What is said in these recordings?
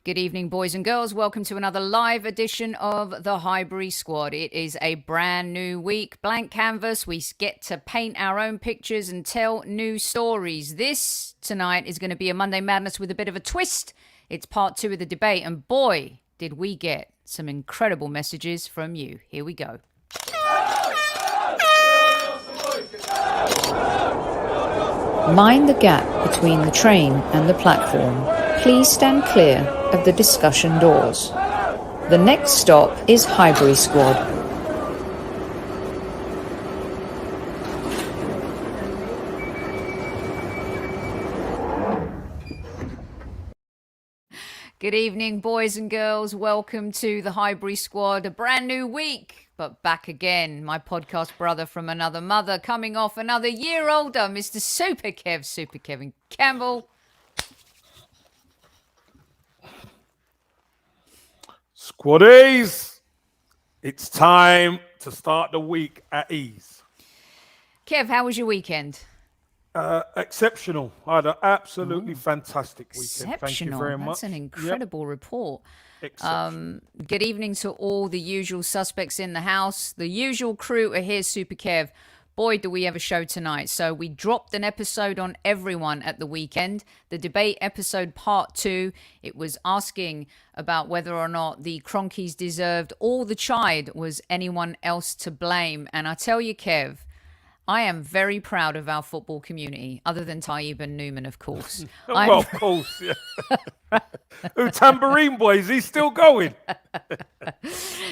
Good evening, boys and girls. Welcome to another live edition of the Highbury Squad. It is a brand new week, blank canvas. We get to paint our own pictures and tell new stories. This tonight is going to be a Monday Madness with a bit of a twist. It's part 2 of the debate, and boy, did we get some incredible messages from you. Here we go. Mind the gap between the train and the platform. Please stand clear of the discussion doors. The next stop is Highbury Squad. Good evening, boys and girls. Welcome to the Highbury Squad. A brand new week, but back again. My podcast brother from another mother, coming off another year older, Mr. Super Kevin Campbell. Squaddies, it's time to start the week at ease. Kev, how was your weekend? Exceptional. I had an absolutely fantastic weekend. Exceptional. Thank you very much. That's an incredible report. Exceptional. Good evening to all the usual suspects in the house. The usual crew are here, Super Kev. Boy, do we have a show tonight. So we dropped an episode on everyone at the weekend. The debate episode part 2. It was asking about whether or not the Kroenkes deserved all the chide. Was anyone else to blame? And I tell you, Kev, I am very proud of our football community, other than Taib and Newman, of course. Well, of course, yeah. Who, Tambourine Boy, is he still going?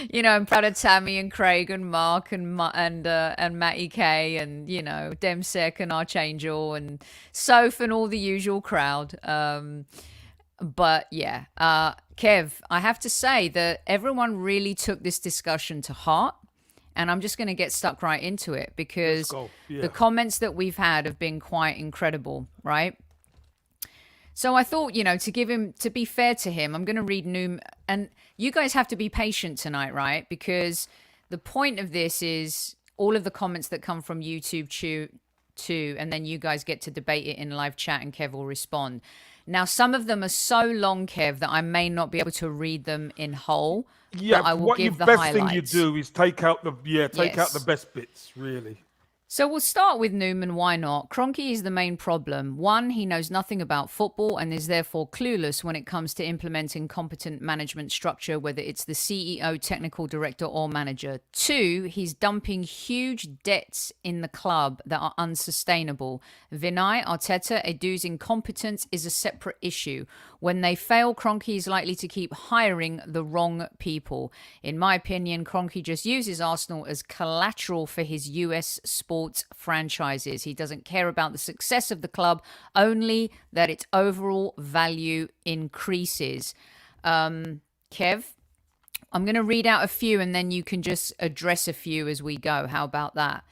You know, I'm proud of Tammy and Craig and Mark and Matty K and, you know, Demsek and Archangel and Soph and all the usual crowd. But yeah, Kev, I have to say that everyone really took this discussion to heart. And I'm just going to get stuck right into it because the comments that we've had have been quite incredible, right? So I thought, you know, to be fair to him, I'm going to read Noom. And you guys have to be patient tonight, right? Because the point of this is all of the comments that come from YouTube too, and then you guys get to debate it in live chat and Kev will respond. Now, some of them are so long, Kev, that I may not be able to read them in whole. Yeah, I will what give the the best highlights. thing you do is take out the best bits, really. So we'll start with Newman. Why not? Kroenke is the main problem. 1, he knows nothing about football and is therefore clueless when it comes to implementing competent management structure, whether it's the CEO, technical director or manager. 2, he's dumping huge debts in the club that are unsustainable. Vinay, Arteta, Edu's incompetence is a separate issue. When they fail, Kroenke is likely to keep hiring the wrong people. In my opinion, Kroenke just uses Arsenal as collateral for his US sports franchises. He doesn't care about the success of the club, only that its overall value increases. Kev, I'm going to read out a few and then you can just address a few as we go. How about that?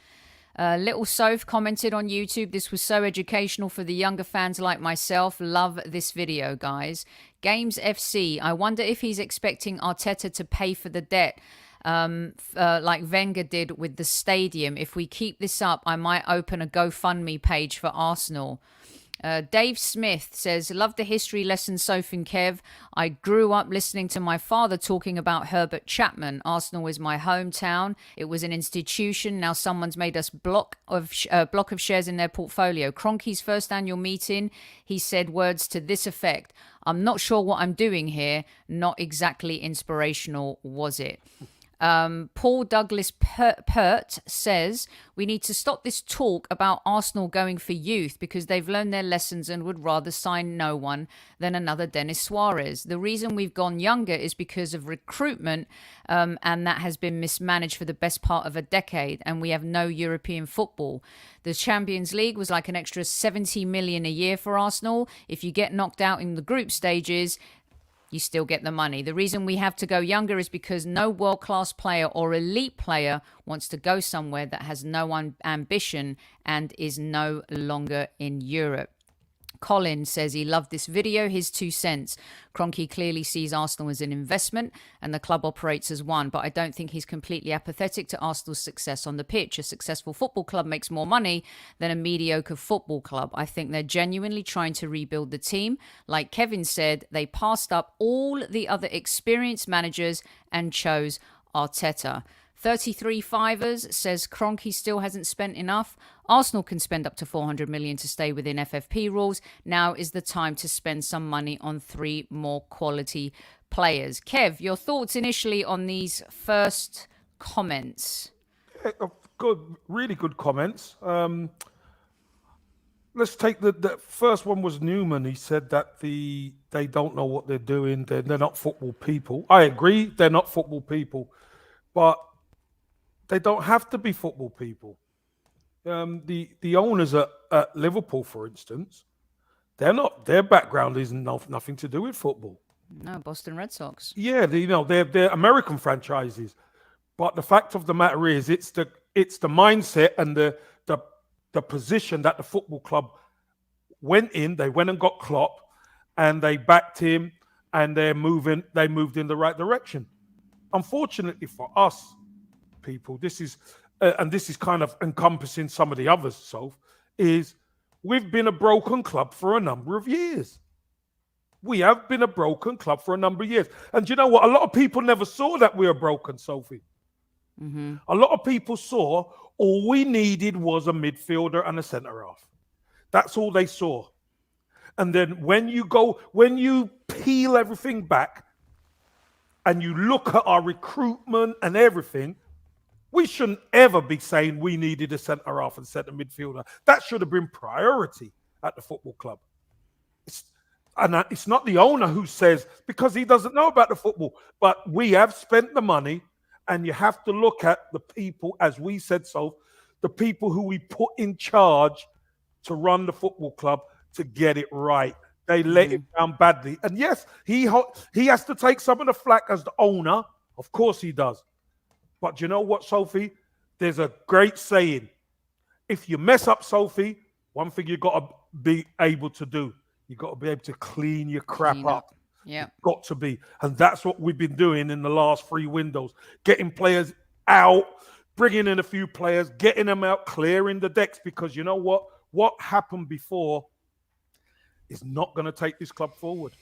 Little Soph commented on YouTube, this was so educational for the younger fans like myself. Love this video, guys. Games FC, I wonder if he's expecting Arteta to pay for the debt like Wenger did with the stadium. If we keep this up, I might open a GoFundMe page for Arsenal. Dave Smith says, love the history lesson, Soph and Kev. I grew up listening to my father talking about Herbert Chapman. Arsenal is my hometown. It was an institution. Now someone's made us block of shares in their portfolio. Kroenke's first annual meeting, he said words to this effect. I'm not sure what I'm doing here. Not exactly inspirational, was it? Paul Douglas Pert says, we need to stop this talk about Arsenal going for youth because they've learned their lessons and would rather sign no one than another Denis Suarez. The reason we've gone younger is because of recruitment, and that has been mismanaged for the best part of a decade, and we have no European football. The Champions League was like an extra 70 million a year for Arsenal. If you get knocked out in the group stages, you still get the money. The reason we have to go younger is because no world-class player or elite player wants to go somewhere that has no ambition and is no longer in Europe. Colin says he loved this video. His 2 cents. Kroenke clearly sees Arsenal as an investment and the club operates as one, but I don't think he's completely apathetic to Arsenal's success on the pitch. A successful football club makes more money than a mediocre football club. I think they're genuinely trying to rebuild the team. Like Kevin said, they passed up all the other experienced managers and chose Arteta. 33 Fivers says Kroenke still hasn't spent enough. Arsenal can spend up to 400 million to stay within FFP rules. Now is the time to spend some money on 3 more quality players. Kev, your thoughts initially on these first comments? Good, really good comments. Let's take the first one was Newman. He said that they don't know what they're doing. They're not football people. I agree, they're not football people, but they don't have to be football people. The owners at Liverpool, for instance, their background is nothing to do with football. No, Boston Red Sox. Yeah, they're American franchises. But the fact of the matter is, it's the mindset and the position that the football club went in. They went and got Klopp, and they backed him, and they moved in the right direction. Unfortunately for us, people, this is kind of encompassing some of the others, Soph, is we've been a broken club for a number of years. We have been a broken club for a number of years. And you know what? A lot of people never saw that we were broken, Sophie. Mm-hmm. A lot of people saw all we needed was a midfielder and a centre-half. That's all they saw. And then when you peel everything back and you look at our recruitment and everything, we shouldn't ever be saying we needed a centre-half and centre midfielder. That should have been priority at the football club. It's not the owner who says, because he doesn't know about the football, but we have spent the money, and you have to look at the people, as we said, so the people who we put in charge to run the football club to get it right. They let him down badly. And yes, he has to take some of the flack as the owner. Of course he does. But you know what, Sophie? There's a great saying. If you mess up, Sophie, one thing you've got to be able to do, you've got to be able to clean your crap up. Yeah. Got to be. And that's what we've been doing in the last 3 windows. Getting players out, bringing in a few players, getting them out, clearing the decks. Because you know what? What happened before is not going to take this club forward.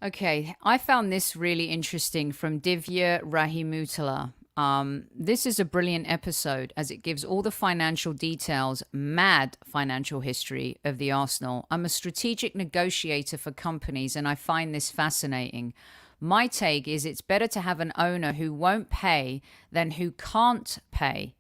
Okay. I found this really interesting from Divya Rahimutala. This is a brilliant episode as it gives all the financial details, mad financial history of the Arsenal. I'm a strategic negotiator for companies and I find this fascinating. My take is it's better to have an owner who won't pay than who can't pay.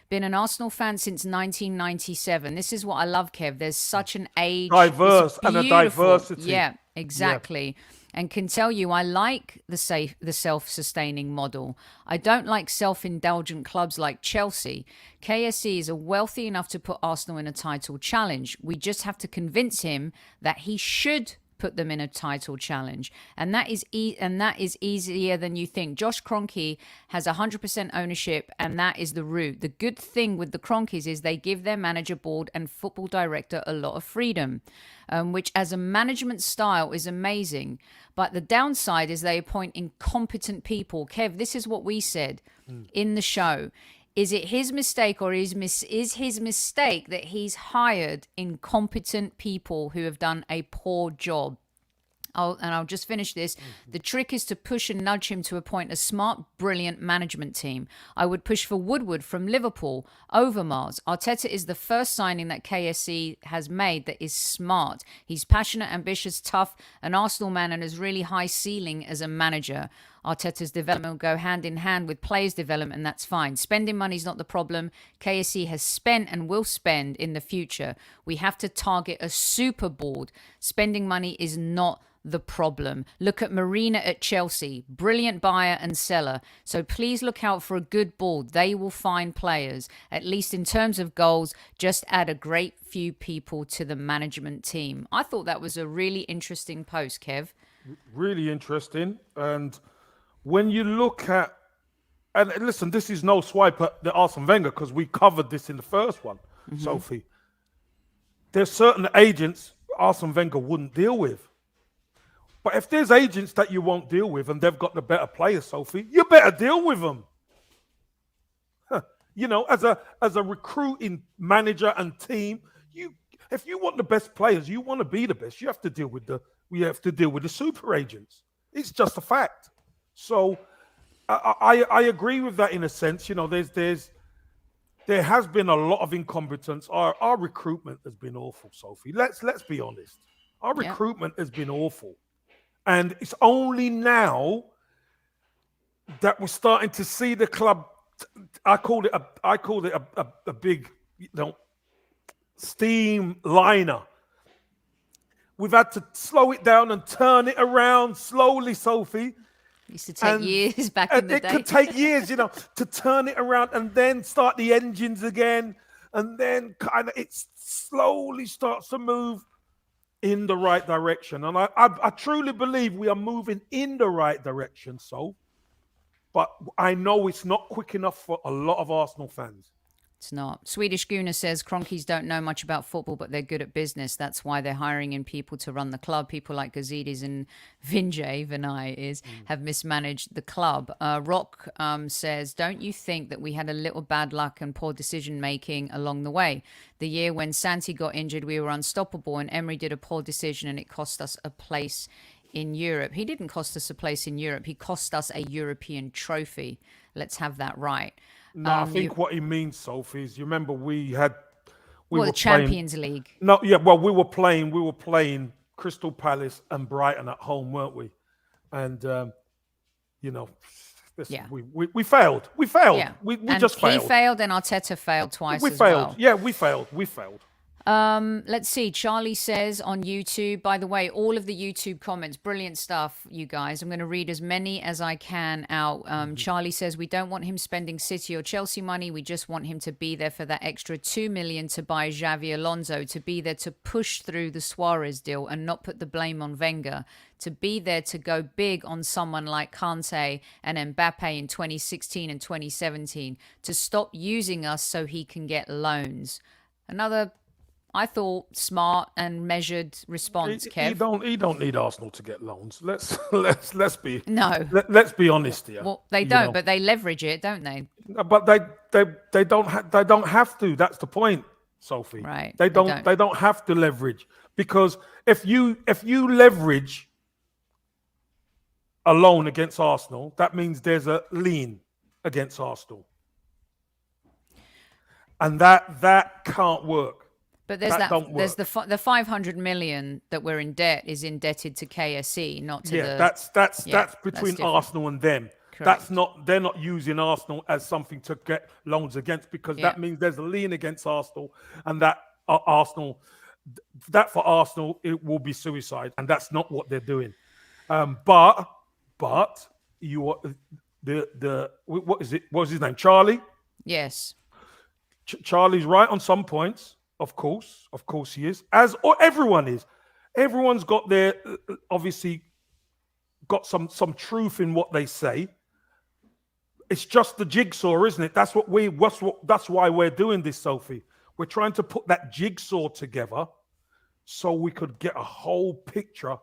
Been an Arsenal fan since 1997. This is what I love, Kev. There's such an age. Diverse and a diversity. Yeah, exactly. Yeah. And can tell you I like the self-sustaining model. I don't like self-indulgent clubs like Chelsea. KSE is wealthy enough to put Arsenal in a title challenge. We just have to convince him that he should put them in a title challenge. And that is easier than you think. Josh Kroenke has 100% ownership, and that is the route. The good thing with the Kroenkes is they give their manager board and football director a lot of freedom, which as a management style is amazing. But the downside is they appoint incompetent people. Kev, this is what we said in the show. Is it his mistake, or is his mistake that he's hired incompetent people who have done a poor job? I'll just finish this. The trick is to push and nudge him to appoint a smart, brilliant management team. I would push for Woodward from Liverpool over Mars. Arteta is the first signing that KSE has made that is smart. He's passionate, ambitious, tough, an Arsenal man, and has really high ceiling as a manager. Arteta's development will go hand in hand with players' development, and that's fine. Spending money is not the problem. KSE has spent and will spend in the future. We have to target a super board. Spending money is not the problem. Look at Marina at Chelsea. Brilliant buyer and seller. So please look out for a good board. They will find players. At least in terms of goals, just add a great few people to the management team. I thought that was a really interesting post, Kev. Really interesting. And when you look at, and listen, this is no swipe at the Arsene Wenger because we covered this in the first one, Sophie. There's certain agents, Arsene Wenger wouldn't deal with. But if there's agents that you won't deal with and they've got the better players, Sophie, you better deal with them. You know, as a recruiting manager and team, if you want the best players, you want to be the best. You have to deal with the super agents. It's just a fact. So I agree with that in a sense. You know, there has been a lot of incompetence. Our recruitment has been awful, Sophie. Let's be honest. Our recruitment has been awful, and it's only now that we're starting to see the club. I called it a big, steam liner. We've had to slow it down and turn it around slowly, Sophie. It used to take years back in the day. It could take years, to turn it around and then start the engines again, and then kind of it slowly starts to move in the right direction. And I truly believe we are moving in the right direction, but I know it's not quick enough for a lot of Arsenal fans. It's not. Swedish Gooner says Kroenkes don't know much about football, but they're good at business. That's why they're hiring in people to run the club. People like Gazidis and Vinay have mismanaged the club. Rock says, don't you think that we had a little bad luck and poor decision making along the way? The year when Santi got injured, we were unstoppable, and Emery did a poor decision, and it cost us a place in Europe. He didn't cost us a place in Europe. He cost us a European trophy. Let's have that right. No, I think what he means, Sophie, is you remember we were the Champions League. No, yeah, well, we were playing Crystal Palace and Brighton at home, weren't we? And we failed. We failed. Yeah. We just failed. He failed, and Arteta failed twice. We as failed. Well. Yeah, we failed. We failed. Let's see. Charlie says on YouTube, by the way, all of the YouTube comments, brilliant stuff, you guys. I'm going to read as many as I can out. Charlie says, we don't want him spending City or Chelsea money. We just want him to be there for that extra 2 million to buy Xavi Alonso, to be there to push through the Suarez deal and not put the blame on Wenger, to be there to go big on someone like Kante and Mbappe in 2016 and 2017, to stop using us so he can get loans. Another, I thought, smart and measured response, Kev. He don't need Arsenal to get loans. Let's be Let's be honest here. Well, they don't, but they leverage it, don't they? But they don't have to. That's the point, Sophie. Right. They don't have to leverage, because if you leverage a loan against Arsenal, that means there's a lien against Arsenal, and that can't work. But there's the 500 million that we're in debt is indebted to KSE, not to that's between Arsenal and them. Correct. They're not using Arsenal as something to get loans against, because that means there's a lien against Arsenal, and that for Arsenal it will be suicide, and that's not what they're doing. But you are what is it? What's his name? Charlie? Yes. Charlie's right on some points. Of course he is. Everyone is. Everyone's got obviously got some truth in what they say. It's just the jigsaw, isn't it? That's why we're doing this, Sophie. We're trying to put that jigsaw together so we could get a whole picture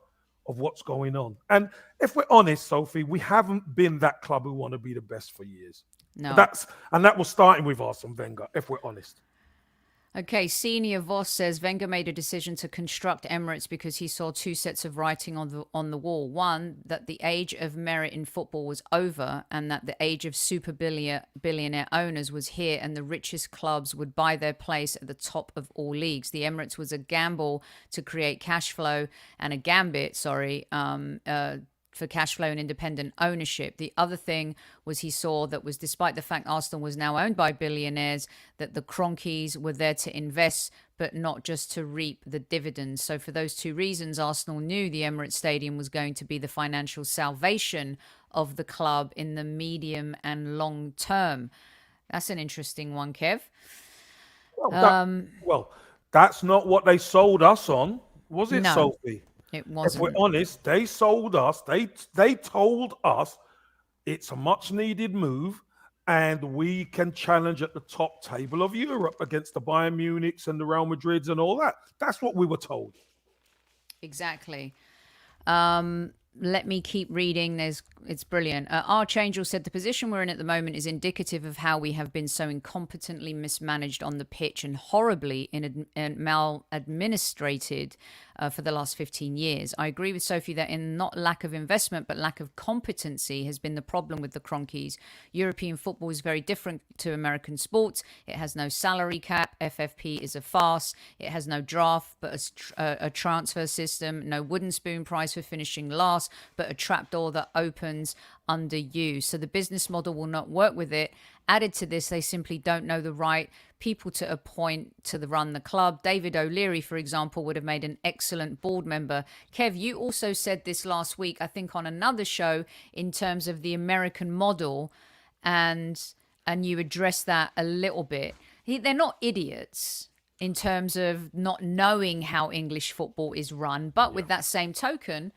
of what's going on. And if we're honest, Sophie, we haven't been that club who want to be the best for years. No. That was starting with Arsene Wenger, if we're honest. Okay, Senior Voss says Wenger made a decision to construct Emirates because he saw two sets of writing on the wall. One, that the age of merit in football was over, and that the age of super billionaire owners was here, and the richest clubs would buy their place at the top of all leagues. The Emirates was a gamble to create cash flow, and a gambit, for cash flow and independent ownership. The other thing was he saw that was, despite the fact Arsenal was now owned by billionaires, that the Kroenkes were there to invest, but not just to reap the dividends. So for those two reasons, Arsenal knew the Emirates Stadium was going to be the financial salvation of the club in the medium and long term. That's an interesting one, Kev. Well, that's not what they sold us on, was it, No. Sophie? It wasn't. If we're honest, they sold us. They told us it's a much needed move, and we can challenge at the top table of Europe against the Bayern Munichs and the Real Madrids and all that. That's what we were told. Exactly. Let me keep reading. It's brilliant. Archangel said the position we're in at the moment is indicative of how we have been so incompetently mismanaged on the pitch and horribly maladministrated for the last 15 years. I agree with Sophie that in not lack of investment but lack of competency has been the problem with the Kroenkes. European football is very different to American sports. It has no salary cap. FFP is a farce. It has no draft but a transfer system. No wooden spoon prize for finishing last, but a trapdoor that opens under you. So the business model will not work with it. Added to this, they simply don't know the right people to appoint to run the club. David O'Leary, for example, would have made an excellent board member. Kev, you also said this last week, I think on another show, in terms of the American model, and you addressed that a little bit. They're not idiots in terms of not knowing how English football is run, but with that same token,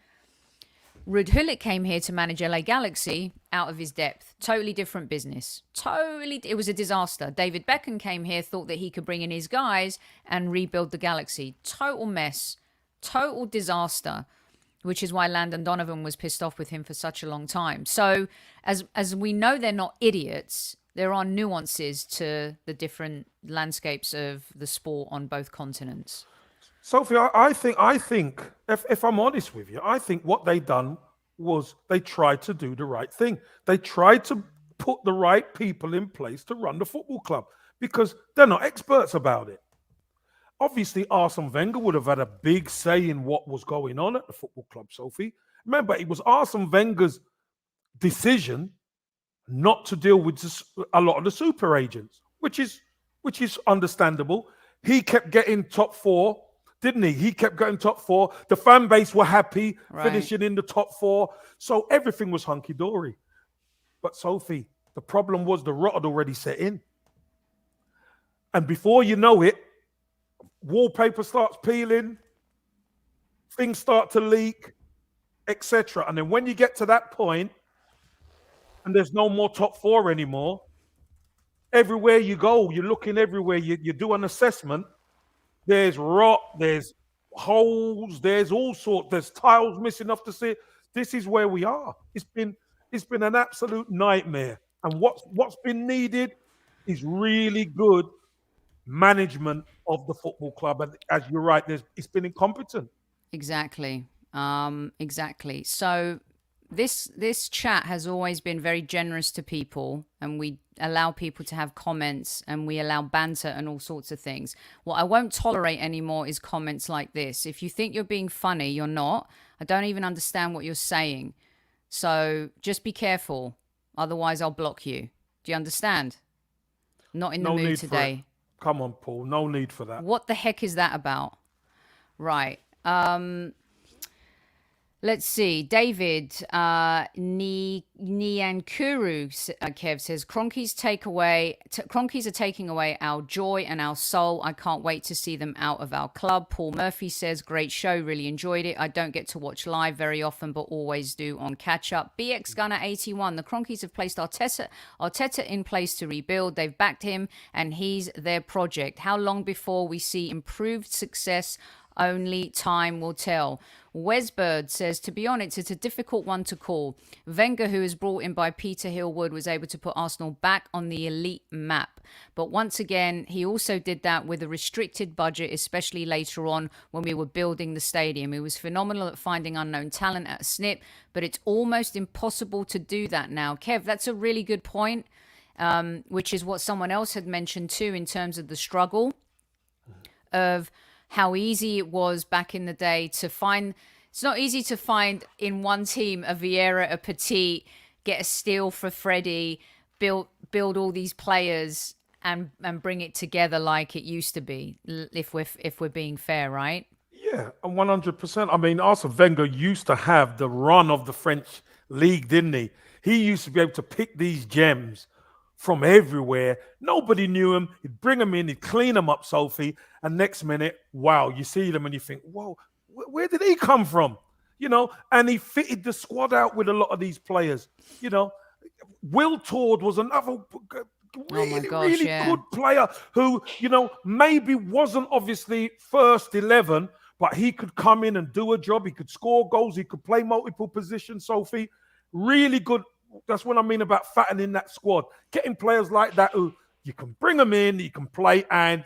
RUTH came here to manage LA Galaxy out of his depth. Totally different business. It was a disaster. David Beckham came here, thought that he could bring in his guys and rebuild the Galaxy. Total mess. Total disaster. Which is why Landon Donovan was pissed off with him for such a long time. So as we know they're not idiots, there are nuances to the different landscapes of the sport on both continents. Sophie, I think, if I'm honest with you, I think what they done was they tried to do the right thing. They tried to put the right people in place to run the football club because they're not experts about it. Obviously, Arsene Wenger would have had a big say in what was going on at the football club, Sophie. Remember, it was Arsene Wenger's decision not to deal with a lot of the super agents, which is understandable. He kept getting top four, didn't he? He kept getting top four. The fan base were happy, finishing in the top four. So everything was hunky-dory. But Sophie, the problem was the rot had already set in. And before you know it, wallpaper starts peeling, things start to leak, etc. And then when you get to that point, and there's no more top four anymore, everywhere you go, you're looking everywhere, you do an assessment, there's rot, there's holes, there's all sorts, there's tiles missing off the seat. This is where we are. It's been an absolute nightmare. And what's been needed is really good management of the football club. And as you're right, it's been incompetent. Exactly. Exactly. So this chat has always been very generous to people, and we allow people to have comments, and we allow banter and all sorts of things. What I won't tolerate anymore is comments like this. If you think you're being funny, you're not. I don't even understand what you're saying. So just be careful. Otherwise, I'll block you. Do you understand? Not in the mood today. Come on, Paul. No need for that. What the heck is that about? Right. Let's see. David Nyankuru, Kev says, Kroenkes are taking away our joy and our soul. I can't wait to see them out of our club. Paul Murphy says, great show. Really enjoyed it. I don't get to watch live very often, but always do on catch up. BX Gunner 81. The Kroenkes have placed Arteta in place to rebuild. They've backed him and he's their project. How long before we see improved success? Only time will tell. Wesbird says, to be honest, it's a difficult one to call. Wenger, who was brought in by Peter Hillwood, was able to put Arsenal back on the elite map. But once again, he also did that with a restricted budget, especially later on when we were building the stadium. He was phenomenal at finding unknown talent at a snip, but it's almost impossible to do that now. Kev, that's a really good point, which is what someone else had mentioned too in terms of the struggle of how easy it was back in the day to find. It's not easy to find in one team a Vieira, a Petit, get a steal for Freddie, build all these players and bring it together like it used to be. If we're being fair, right? Yeah, 100%. I mean, Arsene Wenger used to have the run of the French league, didn't he? He used to be able to pick these gems from everywhere. Nobody knew him. He'd bring them in, he'd clean them up, Sophie, and next minute, wow, you see them and you think, whoa, where did he come from? You know, and he fitted the squad out with a lot of these players. You know, Will Tord was another really good player who, you know, maybe wasn't obviously first 11, but he could come in and do a job. He could score goals. He could play multiple positions, Sophie. Really good. That's what I mean about fattening that squad. Getting players like that who you can bring them in, you can play, and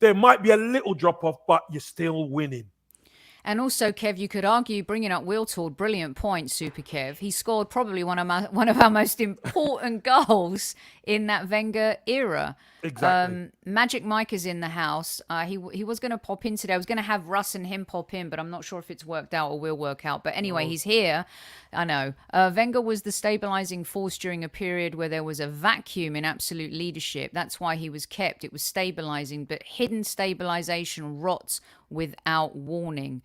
there might be a little drop-off, but you're still winning. And also, Kev, you could argue, bringing up Wiltord, brilliant point, Super Kev. He scored probably one of our most important goals in that Wenger era. Exactly. Magic Mike is in the house. He was going to pop in today. I was going to have Russ and him pop in, but I'm not sure if it's worked out or will work out. But anyway, he's here. I know. Wenger was the stabilizing force during a period where there was a vacuum in absolute leadership. That's why he was kept. It was stabilizing, but hidden stabilization rots without warning.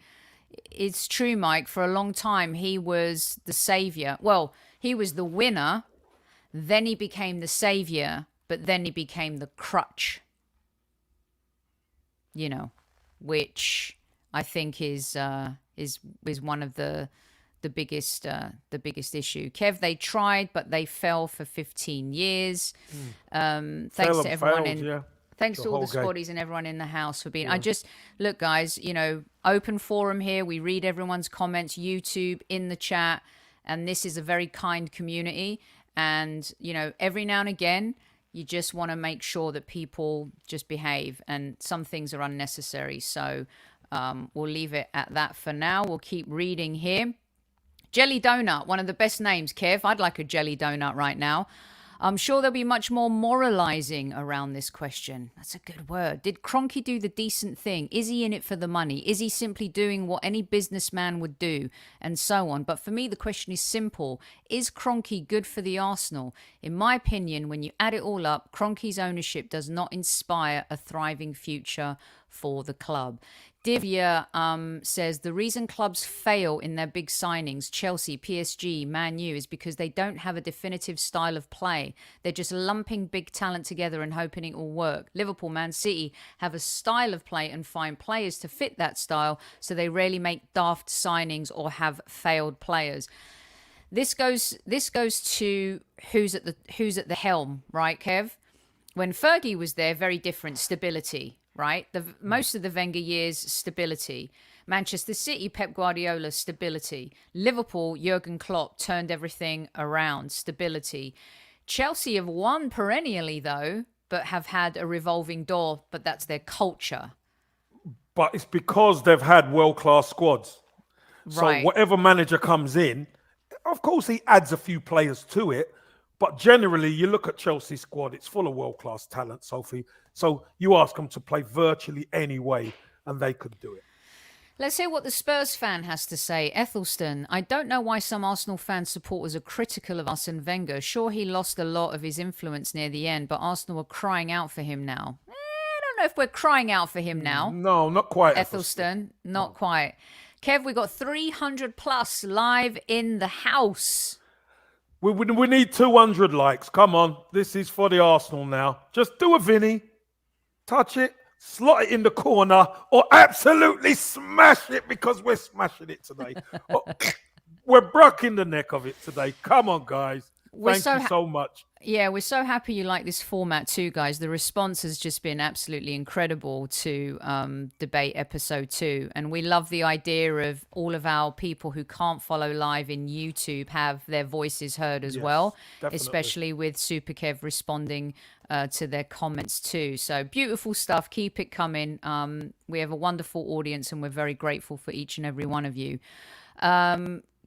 It's true, Mike. For a long time, he was the savior. Well, he was the winner. Then he became the savior, but then he became the crutch. You know, which I think is one of the biggest issue. Kev, they tried, but they fell for 15 years. Thanks to everyone Thanks to all the squaddies and everyone in the house for being. I just look, guys. You know, open forum here. We read everyone's comments, YouTube, in the chat, and this is a very kind community. And you know, every now and again, you just want to make sure that people just behave, and some things are unnecessary. So we'll leave it at that for now. We'll keep reading here. Jelly Donut, one of the best names, Kev. I'd like a jelly donut right now. I'm sure there'll be much more moralizing around this question. That's a good word. Did Kroenke do the decent thing? Is he in it for the money? Is he simply doing what any businessman would do? And so on. But for me, the question is simple. Is Kroenke good for the Arsenal? In my opinion, when you add it all up, Kroenke's ownership does not inspire a thriving future for the club. Divya says the reason clubs fail in their big signings, Chelsea, PSG, Man U, is because they don't have a definitive style of play. They're just lumping big talent together and hoping it will work. Liverpool, Man City have a style of play and find players to fit that style, so they rarely make daft signings or have failed players. This goes to who's at the helm, right, Kev? When Fergie was there, very different stability. Right? Most of the Wenger years, stability. Manchester City, Pep Guardiola, stability. Liverpool, Jurgen Klopp turned everything around, stability. Chelsea have won perennially, though, but have had a revolving door, but that's their culture. But it's because they've had world-class squads. Right. So whatever manager comes in, of course he adds a few players to it, but generally you look at Chelsea's squad, it's full of world-class talent, Sophie. So you ask them to play virtually any way, and they could do it. Let's hear what the Spurs fan has to say. Ethelston, I don't know why some Arsenal fan supporters are critical of Arsene Wenger. Sure, he lost a lot of his influence near the end, but Arsenal are crying out for him now. I don't know if we're crying out for him now. No, not quite. Ethelston, not quite. Kev, we got 300 plus live in the house. We need 200 likes. Come on. This is for the Arsenal now. Just do a Vinny. Touch it, slot it in the corner, or absolutely smash it, because we're smashing it today. We're Bruk in the neck of it today. Come on, guys. Thank you so much. Yeah, we're so happy you like this format too, guys. The response has just been absolutely incredible to debate episode 2. And we love the idea of all of our people who can't follow live in YouTube have their voices heard as well, definitely. Especially with Super Kev responding to their comments too. So beautiful stuff. Keep it coming. We have a wonderful audience and we're very grateful for each and every one of you.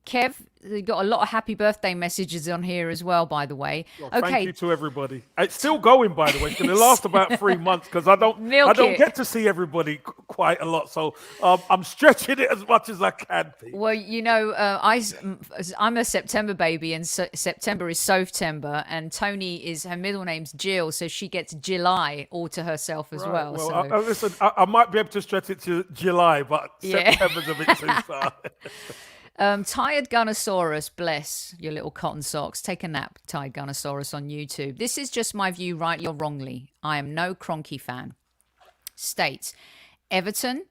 Kev, we got a lot of happy birthday messages on here as well, by the way. Well, thank you to everybody. It's still going, by the way. It's going to last about 3 months because I don't get to see everybody quite a lot. So I'm stretching it as much as I can, Pete. Well, you know, I'm a September baby, and September is Soph-tember, and Tony is, her middle name's Jill, so she gets July all to herself as well. Well, listen, I might be able to stretch it to July, but September's a bit too far. Tired Gunnosaurus, bless your little cotton socks. Take a nap, Tired Gunnosaurus on YouTube. This is just my view, rightly or wrongly. I am no Kroenke fan. States, Everton,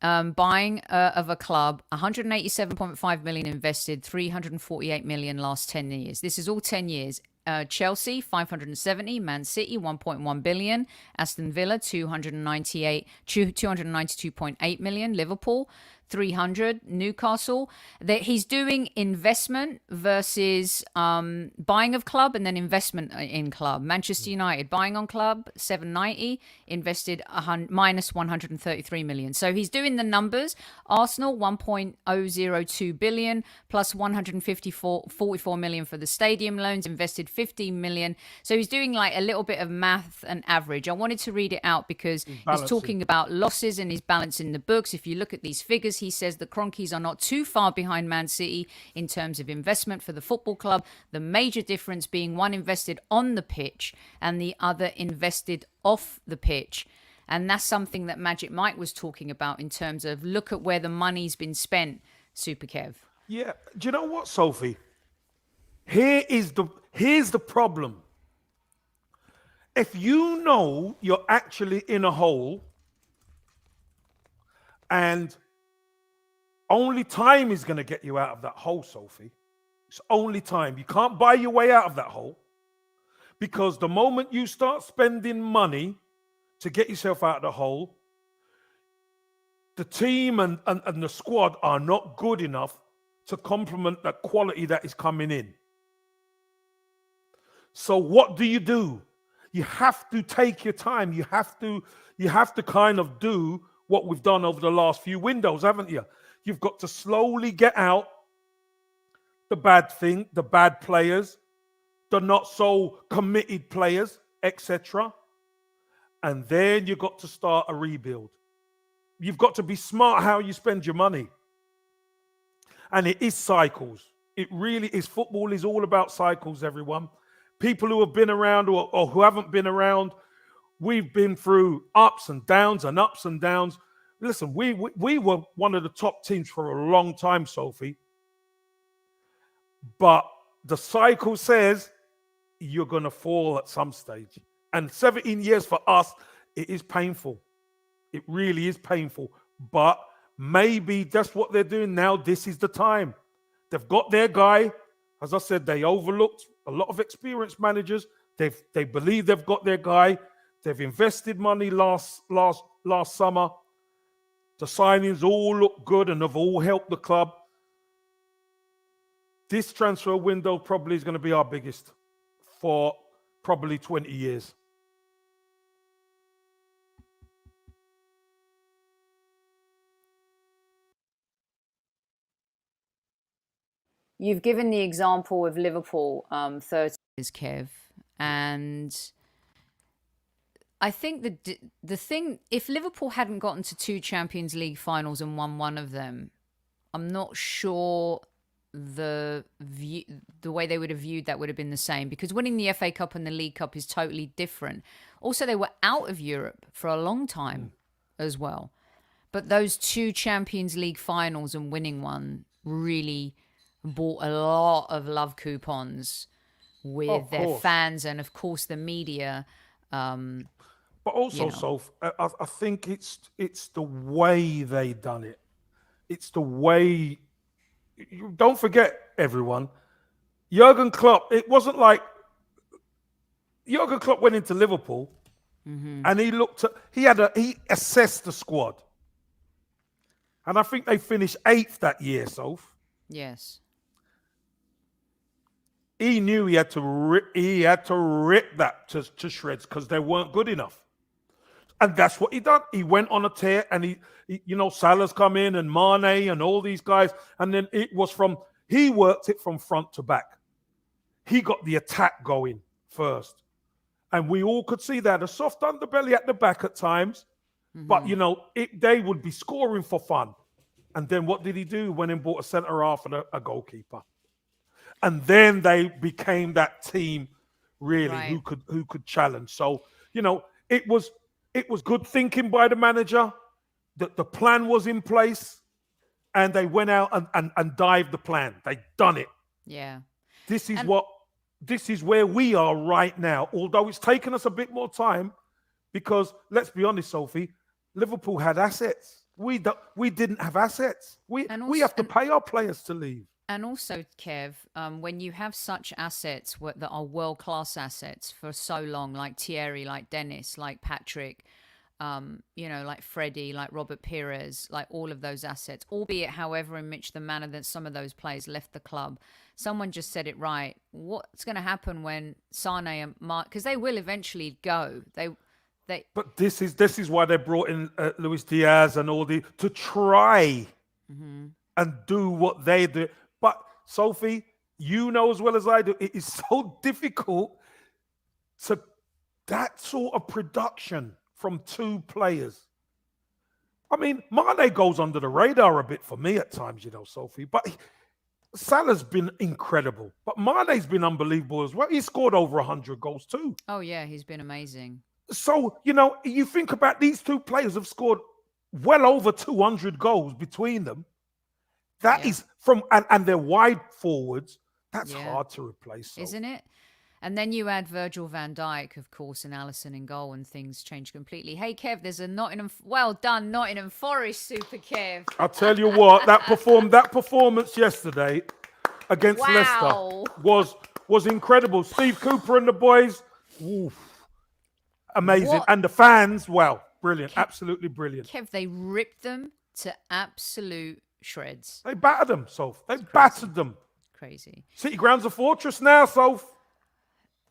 buying of a club, 187.5 million invested, 348 million last 10 years. This is all 10 years. Chelsea 570, Man City 1.1 billion, Aston Villa 292.8 million, Liverpool 300, Newcastle. That he's doing investment versus buying of club and then investment in club. Manchester United buying on club 790, invested minus 133 million. So he's doing the numbers. Arsenal 1.002 billion plus 144 million for the stadium loans, invested 15 million. So he's doing like a little bit of math and average. I wanted to read it out because he's talking about losses and he's balancing the books. If you look at these figures, he says the Kroenkes are not too far behind Man City in terms of investment for the football club. The major difference being one invested on the pitch and the other invested off the pitch. And that's something that Magic Mike was talking about in terms of look at where the money's been spent, Super Kev. Yeah. Do you know what, Sophie? Here's the problem. If you know you're actually in a hole and only time is going to get you out of that hole, Sophie. It's only time. You can't buy your way out of that hole because the moment you start spending money to get yourself out of the hole, the team and the squad are not good enough to complement the quality that is coming in. So what do? You have to take your time. You have to kind of do what we've done over the last few windows, haven't you? You've got to slowly get out the bad players, the not so committed players, etc. And then you've got to start a rebuild. You've got to be smart how you spend your money. And it is cycles. It really is. Football is all about cycles, everyone. People who have been around or who haven't been around, we've been through ups and downs and ups and downs. Listen, we were one of the top teams for a long time, Sophie. But the cycle says you're going to fall at some stage. And 17 years for us, it is painful. It really is painful. But maybe that's what they're doing now. This is the time. They've got their guy. As I said, they overlooked a lot of experienced managers. They believe they've got their guy. They've invested money last summer. The signings all look good and have all helped the club. This transfer window probably is going to be our biggest for probably 20 years. You've given the example of Liverpool 30 years, Kev, and I think the thing, if Liverpool hadn't gotten to 2 Champions League finals and won one of them, I'm not sure the way they would have viewed that would have been the same, because winning the FA Cup and the League Cup is totally different. Also, they were out of Europe for a long time as well. But those 2 Champions League finals and winning one really bought a lot of love coupons with their fans and, of course, the media. But also, Soph, I think it's the way they done it. It's the way. Don't forget, everyone. Jurgen Klopp. It wasn't like Jurgen Klopp went into Liverpool and he looked at. He assessed the squad, and I think they finished 8th that year, Soph. Yes. He knew he had to rip that to shreds because they weren't good enough. And that's what he done. He went on a tear and he Salah's come in and Mane and all these guys. And then he worked it from front to back. He got the attack going first. And we all could see that. A soft underbelly at the back at times. But, they would be scoring for fun. And then what did he do? Went and bought a centre-half and a goalkeeper. And then they became that team, really, who could challenge. So, it was good thinking by the manager. The plan was in place, and they went out and dived the plan. They done it. Yeah. This is where we are right now. Although it's taken us a bit more time, because let's be honest, Sophie, Liverpool had assets. We didn't have assets. We have to pay our players to leave. And also, Kev, when you have such assets that are world-class assets for so long, like Thierry, like Dennis, like Patrick, like Freddie, like Robert Pires, like all of those assets, albeit, however, in which the manner that some of those players left the club. Someone just said it right. What's going to happen when Sane and Mark, because they will eventually go. But this is why they brought in Luis Diaz and all to try and do what they do. But Sophie, you know as well as I do, it is so difficult to that sort of production from two players. I mean, Mane goes under the radar a bit for me at times, Sophie. But Salah's been incredible. But Mane's been unbelievable as well. He scored over 100 goals too. Oh, yeah, he's been amazing. So, you think about these two players have scored well over 200 goals between them. That is and they're wide forwards. That's hard to replace. So. Isn't it? And then you add Virgil van Dijk, of course, and Alisson in goal, and things change completely. Hey, Kev, there's a well done Nottingham Forest super Kev. I'll tell you what, that performance yesterday against Leicester was incredible. Steve Cooper and the boys, amazing. And the fans, brilliant, absolutely brilliant. Kev, they ripped them to absolute shreds. They battered them, Soph. They battered them. Crazy. City Ground's a fortress now, Soph.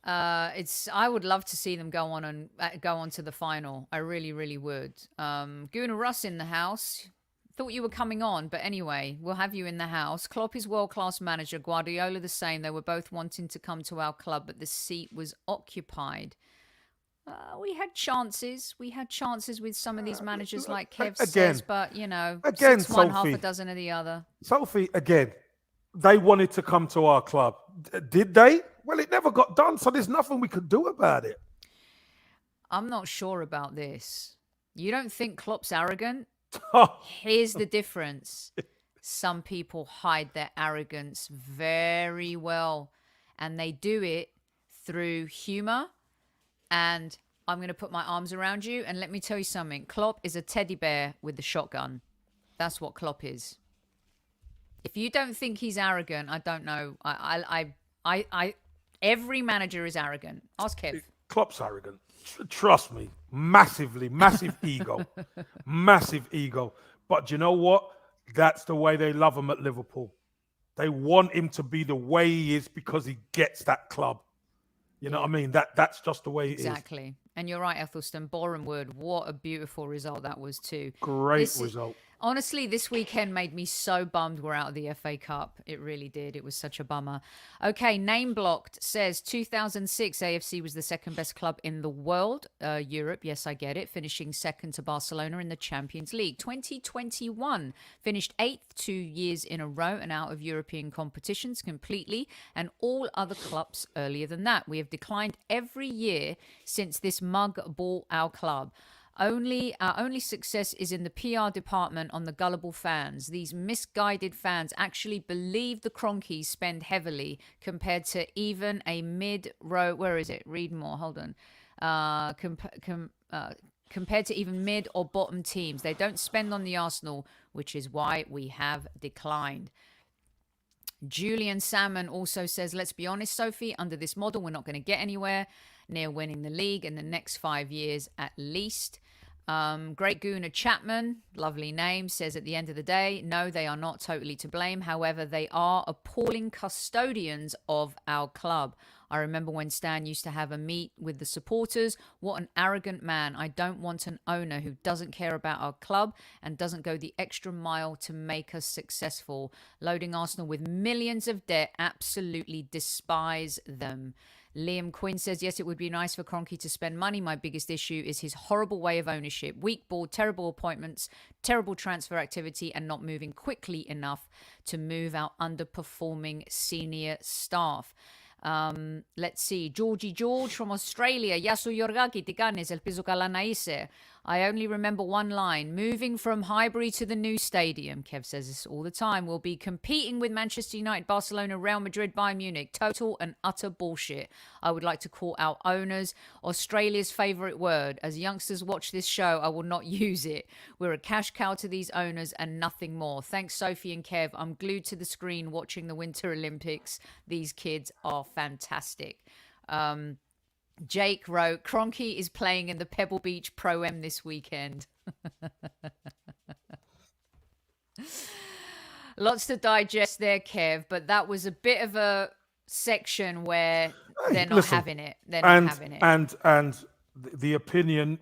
I would love to see them go on to the final. I really, really would. Gooner Russ in the house. Thought you were coming on, but anyway, we'll have you in the house. Klopp is world-class manager. Guardiola the same. They were both wanting to come to our club, but the seat was occupied. We had chances. We had chances with some of these managers, like Kev says, but, again, 6 one, Sophie, half a dozen of the other. Sophie, again, they wanted to come to our club. Did they? Well, it never got done, so there's nothing we could do about it. I'm not sure about this. You don't think Klopp's arrogant? Oh. Here's the difference. Some people hide their arrogance very well, and they do it through humor. And I'm going to put my arms around you, and let me tell you something. Klopp is a teddy bear with the shotgun. That's what Klopp is. If you don't think he's arrogant, I don't know. Every manager is arrogant. Ask Kev. Klopp's arrogant. Trust me. Massive ego. Massive ego. But you know what? That's the way they love him at Liverpool. They want him to be the way he is because he gets that club. You know what I mean? That's just the way it is. Exactly. And you're right, Ethelston. Boreham Wood, what a beautiful result that was too. Great result. Honestly, this weekend made me so bummed we're out of the FA Cup. It really did. It was such a bummer. Okay, Name Blocked says 2006 AFC was the second best club in the world. Europe, yes, I get it. Finishing second to Barcelona in the Champions League. 2021 finished 8th 2 years in a row and out of European competitions completely, and all other clubs earlier than that. We have declined every year since this mug bought our club. Our only success is in the PR department on the gullible fans. These misguided fans actually believe the Kroenkes spend heavily compared to even a mid-row. Where is it? Read more. Hold on. Compared to even mid or bottom teams. They don't spend on the Arsenal, which is why we have declined. Julian Salmon also says, let's be honest, Sophie, under this model, we're not going to get anywhere near winning the league in the next 5 years at least. Great Gooner Chapman, lovely name, says at the end of the day, no, they are not totally to blame. However, they are appalling custodians of our club. I remember when Stan used to have a meet with the supporters. What an arrogant man. I don't want an owner who doesn't care about our club and doesn't go the extra mile to make us successful. Loading Arsenal with millions of debt, absolutely despise them. Liam Quinn says, yes, it would be nice for Kroenke to spend money. My biggest issue is his horrible way of ownership. Weak board, terrible appointments, terrible transfer activity, and not moving quickly enough to move our underperforming senior staff. Let's see. Georgie George from Australia. Γεια σου Γιωργάκη, τι κάνεις, ελπίζω καλά να είσαι. I only remember one line. Moving from Highbury to the new stadium, Kev says this all the time, will be competing with Manchester United, Barcelona, Real Madrid, Bayern Munich. Total and utter bullshit. I would like to call out owners. Australia's favourite word. As youngsters watch this show, I will not use it. We're a cash cow to these owners and nothing more. Thanks, Sophie and Kev. I'm glued to the screen watching the Winter Olympics. These kids are fantastic. Jake wrote, Kroenke is playing in the Pebble Beach Pro-Am this weekend. Lots to digest there, Kev, but that was a bit of a section where they're not having it. They're not having it. And the opinion,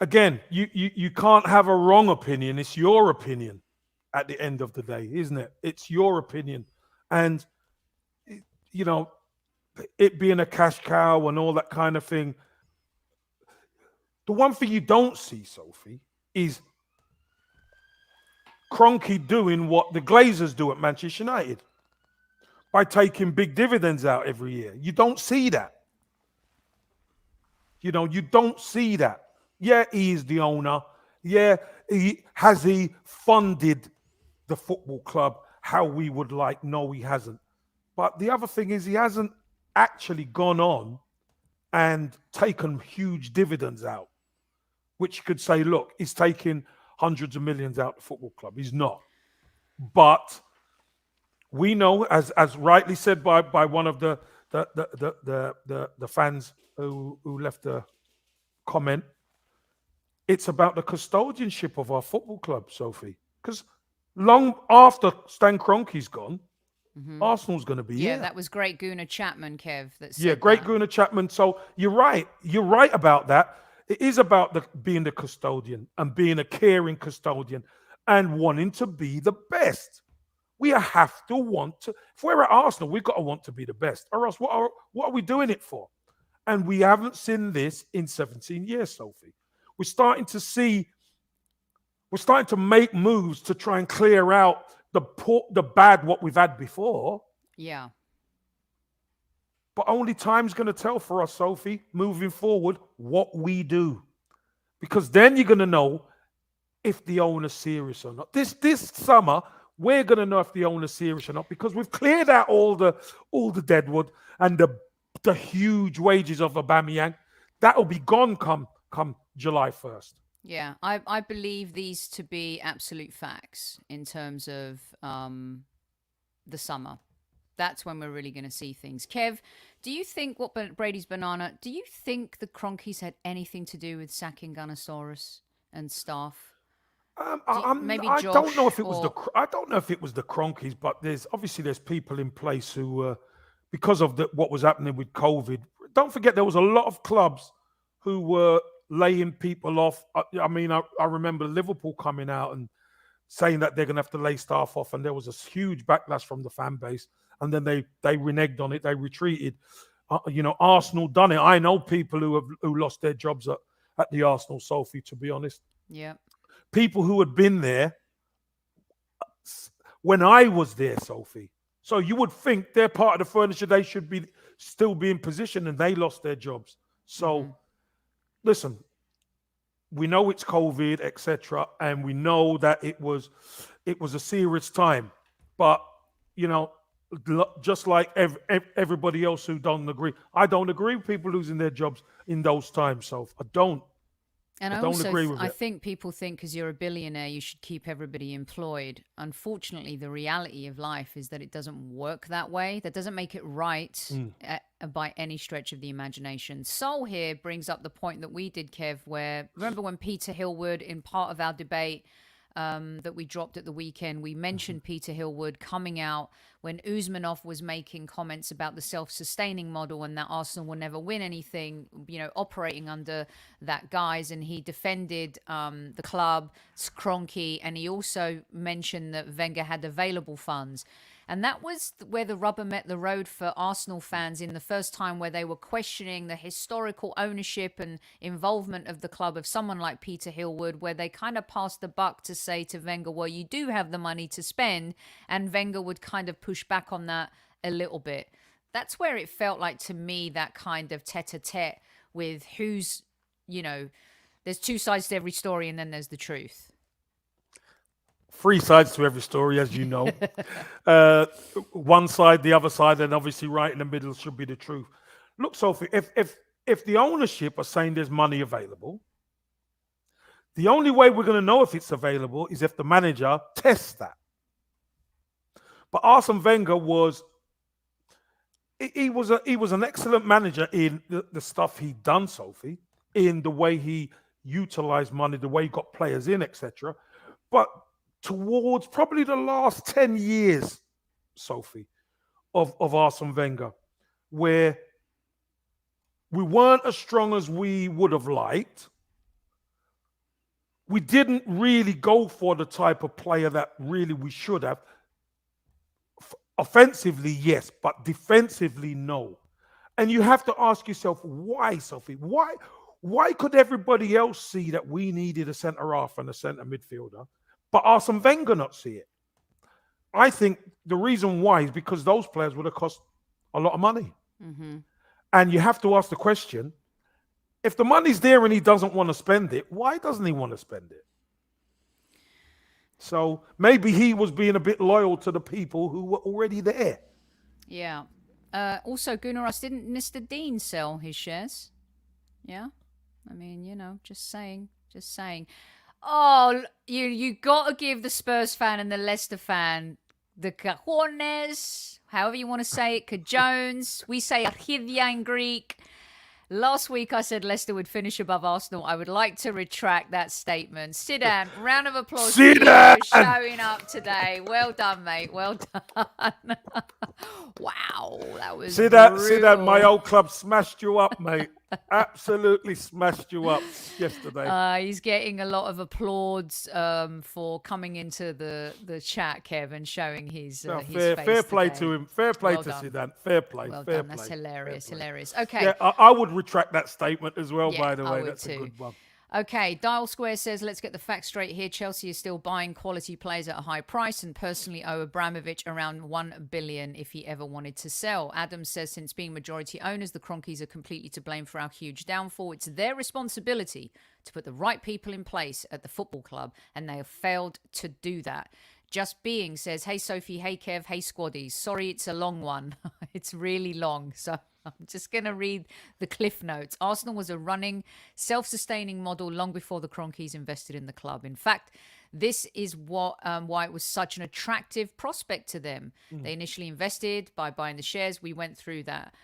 again, you can't have a wrong opinion. It's your opinion at the end of the day, isn't it? It's your opinion. And, you know, it being a cash cow and all that kind of thing. The one thing you don't see, Sophie, is Kroenke doing what the Glazers do at Manchester United by taking big dividends out every year. You don't see that. You know, you don't see that. Yeah, he is the owner. Yeah, has he funded the football club how we would like? No, he hasn't. But the other thing is he hasn't actually gone on and taken huge dividends out, which you could say, look, he's taking hundreds of millions out the football club. He's not. But we know, as rightly said by one of the fans who left a comment, it's about the custodianship of our football club, Sophie. Because long after Stan Kroenke's gone, Arsenal's going to be here. Yeah, that was great Gooner Chapman, Kev. That said great that. Gooner Chapman. So you're right. You're right about that. It is about being the custodian and being a caring custodian and wanting to be the best. We have to want to. If we're at Arsenal, we've got to want to be the best. Or else, what are we doing it for? And we haven't seen this in 17 years, Sophie. We're starting to make moves to try and clear out the bad what we've had before. Yeah. But only time's going to tell for us, Sophie, moving forward, what we do. Because then you're going to know if the owner's serious or not. This summer, we're going to know if the owner's serious or not, because we've cleared out all the deadwood and the huge wages of Aubameyang. That'll be gone come July 1st. Yeah, I believe these to be absolute facts in terms of the summer. That's when we're really going to see things. Kev, do you think Brady's banana, do you think the Kroenkes had anything to do with sacking Gunnosaurus and staff? I don't know if it was the Kroenkes, but there's people in place who, because of what was happening with COVID. Don't forget there was a lot of clubs who were laying people off. I remember Liverpool coming out and saying that they're going to have to lay staff off, and there was a huge backlash from the fan base. And then they reneged on it. They retreated. Arsenal done it. I know people who lost their jobs at the Arsenal, Sophie, to be honest. Yeah. People who had been there when I was there, Sophie. So you would think they're part of the furniture. They should still be in position, and they lost their jobs. So, listen, we know it's COVID, etc., and we know that it was a serious time. But just like everybody else who don't agree, I don't agree with people losing their jobs in those times. So I don't. And I think people think because you're a billionaire, you should keep everybody employed. Unfortunately, the reality of life is that it doesn't work that way. That doesn't make it right by any stretch of the imagination. Sol here brings up the point that we did, Kev, where remember when Peter Hillwood, in part of our debate that we dropped at the weekend, we mentioned Peter Hillwood coming out when Usmanov was making comments about the self-sustaining model and that Arsenal will never win anything, operating under that guise. And he defended the club, Kroenke, and he also mentioned that Wenger had available funds. And that was where the rubber met the road for Arsenal fans in the first time, where they were questioning the historical ownership and involvement of the club of someone like Peter Hillwood, where they kind of passed the buck to say to Wenger, well, you do have the money to spend. And Wenger would kind of push back on that a little bit. That's where it felt like to me that kind of tete-a-tete with who's, There's two sides to every story, and then there's the truth. 3 sides to every story, as you know. One side, the other side, and obviously right in the middle should be the truth. Look, Sophie, if the ownership are saying there's money available, the only way we're going to know if it's available is if the manager tests that. But Arsene Wenger was an excellent manager in the stuff he'd done, Sophie, in the way he utilized money, the way he got players in, etc. But towards probably the last 10 years, Sophie, of Arsene Wenger, where we weren't as strong as we would have liked. We didn't really go for the type of player that really we should have. Offensively, yes, but defensively, no. And you have to ask yourself, why, Sophie? Why could everybody else see that we needed a centre half and a centre midfielder, but Arsene Wenger not see it? I think the reason why is because those players would have cost a lot of money. Mm-hmm. And you have to ask the question, if the money's there and he doesn't want to spend it, why doesn't he want to spend it? So maybe he was being a bit loyal to the people who were already there. Yeah. Also, Gooner asked, didn't Mr. Dean sell his shares? Yeah. I mean, you know, just saying. Oh, you got to give the Spurs fan and the Leicester fan the cojones, however you want to say it, cajones. We say archidia in Greek. Last week I said Leicester would finish above Arsenal. I would like to retract that statement. Sidan, round of applause for you for showing up today. Well done, mate. Well done. Wow, that was Sidan, my old club smashed you up, mate. Absolutely smashed you up yesterday. He's getting a lot of applause for coming into the chat, Kev, and showing his face fair play today. to him. Fair play to Sidan. Fair play. Well fair done. play. That's hilarious. Fair play. Hilarious. Okay. Yeah, I would retract that statement as well, Yeah, by the I way. would That's too. a good one. Okay, Dial Square says, let's get the facts straight here. Chelsea is still buying quality players at a high price and personally owe Abramovich around 1 billion if he ever wanted to sell. Adam says, since being majority owners, the Kroenkes are completely to blame for our huge downfall. It's their responsibility to put the right people in place at the football club, and they have failed to do that. Just Being says, hey Sophie, hey Kev, hey squaddies. Sorry, it's a long one. It's really long, so I'm just going to read the cliff notes. Arsenal was a running, self-sustaining model long before the Kroenkes invested in the club. In fact, this is why it was such an attractive prospect to them. They initially invested by buying the shares. We went through that,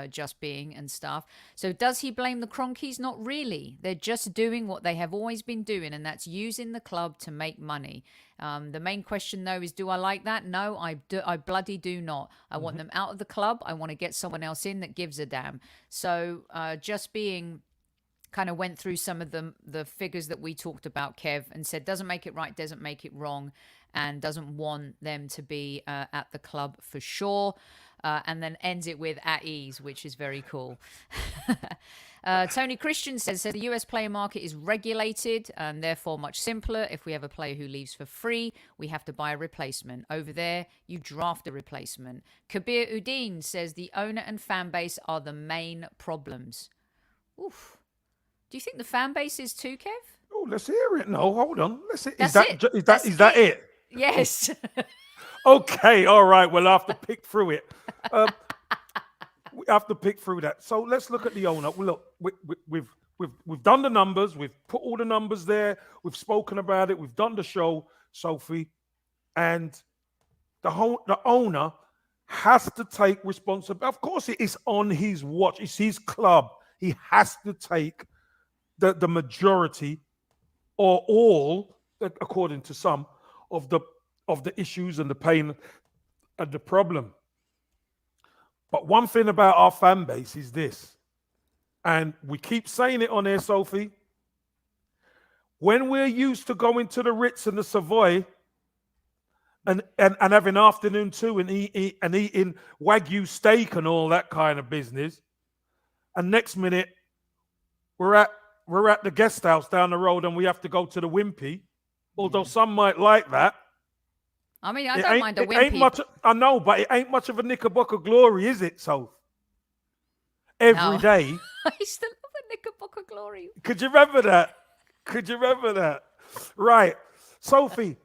Just Being and stuff. So does he blame the Kroenkes? Not really. They're just doing what they have always been doing, and that's using the club to make money. The main question, though, is do I like that? No, I bloody do not. I want them out of the club. I want to get someone else in that gives a damn. So Just Being kind of went through some of the figures that we talked about, Kev, and said doesn't make it right, doesn't make it wrong, and doesn't want them to be at the club for sure. And then ends it with at ease, which is very cool. Tony Christian says the US player market is regulated and therefore much simpler. If we have a player who leaves for free, we have to buy a replacement. Over there, you draft a replacement. Kabir Udin says the owner and fan base are the main problems. Oof. Do you think the fan base is too, Kev? Oh, let's hear it. No, hold on. Let's see. Is That's that it? Yes. Okay, all right. We'll have to pick through it. We have to pick through that. So let's look at the owner. Well, look, we've done the numbers. We've put all the numbers there. We've spoken about it. We've done the show, Sophie, and the owner has to take responsibility. Of course, it is on his watch. It's his club. He has to take the majority or all, according to some, of the issues and the pain and the problem. But one thing about our fan base is this, and we keep saying it on here, Sophie. When we're used to going to the Ritz and the Savoy and having afternoon tea and eating Wagyu steak and all that kind of business, and next minute we're at the guest house down the road and we have to go to the Wimpy, although some might like that. I mean, I don't mind a Wimpy. Ain't much, I know, but it ain't much of a Knickerbocker glory, is it, Soph? Every day. I still love Knickerbocker glory. Could you remember that? Could you remember that? Right. Sophie,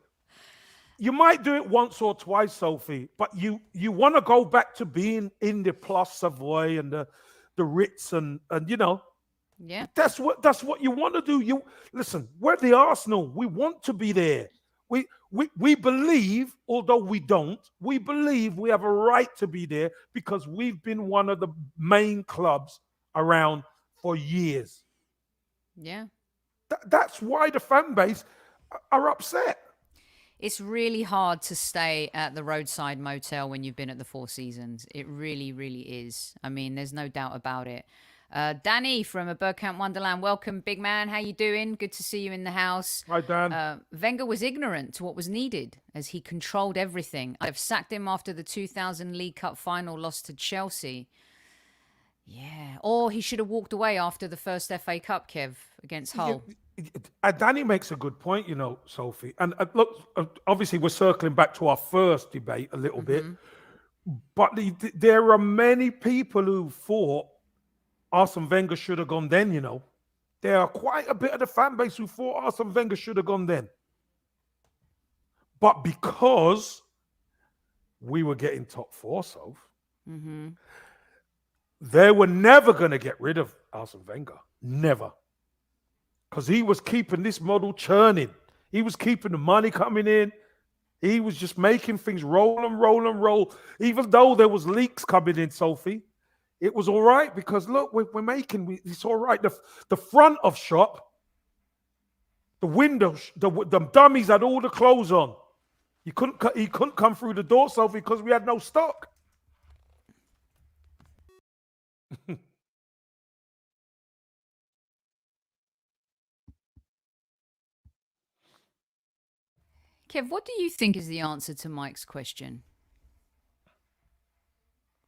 you might do it once or twice, Sophie, but you want to go back to being in the Plus Savoy and the Ritz and you know, Yeah. that's what you want to do. You listen, we're the Arsenal. We want to be there. We believe, although we don't, we believe we have a right to be there because we've been one of the main clubs around for years. Yeah. That's why the fan base are upset. It's really hard to stay at the roadside motel when you've been at the Four Seasons. It really, really is. I mean, there's no doubt about it. Danny from a Burkamp Wonderland, welcome, big man. How you doing? Good to see you in the house. Hi, Dan. Wenger was ignorant to what was needed as he controlled everything. I've sacked him after the 2000 League Cup final loss to Chelsea. Yeah. Or he should have walked away after the first FA Cup, Kev, against Hull. Danny makes a good point, you know, Sophie. And look, obviously we're circling back to our first debate a little bit. But there are many people who thought Arsene Wenger should have gone then, you know. There are quite a bit of the fan base who thought Arsene Wenger should have gone then. But because we were getting top four, Soph, they were never going to get rid of Arsene Wenger. Never. Because he was keeping this model churning. He was keeping the money coming in. He was just making things roll and roll and roll. Even though there was leaks coming in, Sophie, it was all right because, look, we're making, it's all right. The front of shop, the windows, the dummies had all the clothes on. He couldn't come through the door, Sophie, because we had no stock. Kev, what do you think is the answer to Mike's question?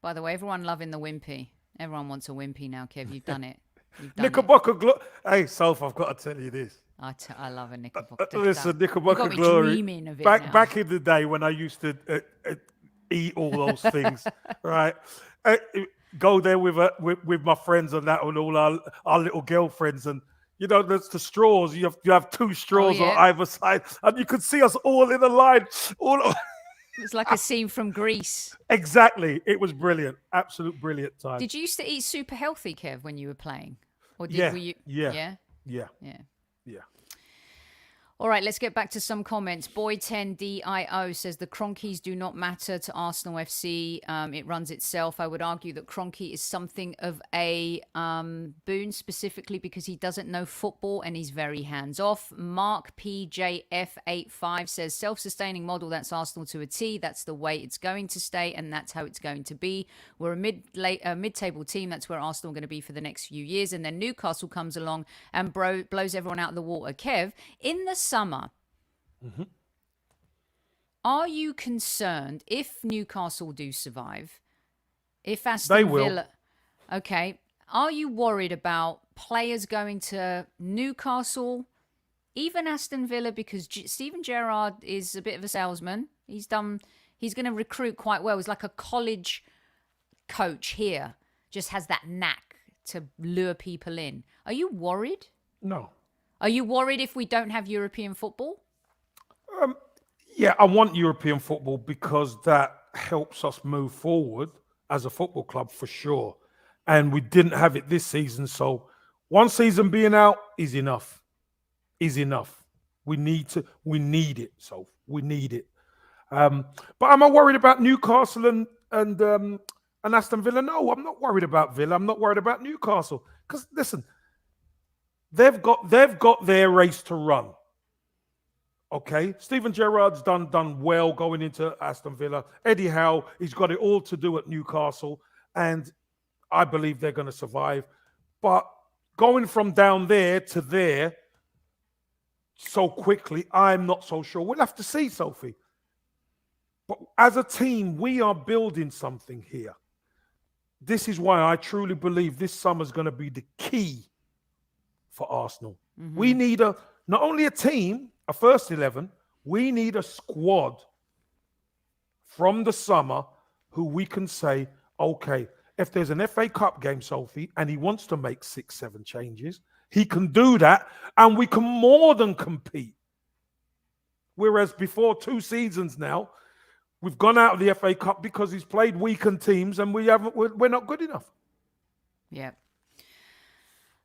By the way, everyone loving the wimpy. Everyone wants a wimpy now, Kev. You've done it. Knickerbocker glory. Hey, Soph, I've got to tell you this. I love a Knickerbocker. Listen, Knickerbocker glory. Back in the day when I used to eat all those things, right? Go there with my friends and that, and all our little girlfriends, and you know, there's the straws. You have two straws on either side, and you could see us all in a line. It's like a scene from Grease. Exactly. It was brilliant. Absolute brilliant time. Did you used to eat super healthy, Kev, when you were playing? Or Yeah. All right, let's get back to some comments. Boy10DIO says the Kroenkes do not matter to Arsenal FC. It runs itself. I would argue that Kroenke is something of a boon, specifically because he doesn't know football and he's very hands-off. Mark PJF85 says self-sustaining model, that's Arsenal to a T. That's the way it's going to stay and that's how it's going to be. We're a mid-table team. That's where Arsenal are going to be for the next few years. And then Newcastle comes along and blows everyone out of the water. Kev, in the summer, are you concerned if Newcastle do survive, if Aston Villa, okay, are you worried about players going to Newcastle, even Aston Villa, because Steven Gerrard is a bit of a salesman. He's going to recruit quite well. He's like a college coach here, just has that knack to lure people in. Are you worried? No. Are you worried if we don't have European football? Yeah, I want European football because that helps us move forward as a football club for sure. And we didn't have it this season. So one season being out is enough. Is enough. We need it. So we need it. But am I worried about Newcastle and Aston Villa? No, I'm not worried about Villa. I'm not worried about Newcastle. Because listen, they've got their race to run. Okay, Steven Gerrard's done well going into Aston Villa. Eddie Howe, he's got it all to do at Newcastle, and I believe they're going to survive. But going from down there to there so quickly, I'm not so sure. We'll have to see, Sophie. But as a team, we are building something here. This is why I truly believe this summer's going to be the key for Arsenal. We need not only a team, a first 11, we need a squad from the summer who we can say, okay, if there's an FA Cup game, Sophie, and he wants to make 6-7 changes, he can do that, and we can more than compete. Whereas before 2 seasons now, we've gone out of the FA Cup because he's played weakened teams, and we're not good enough. Yeah.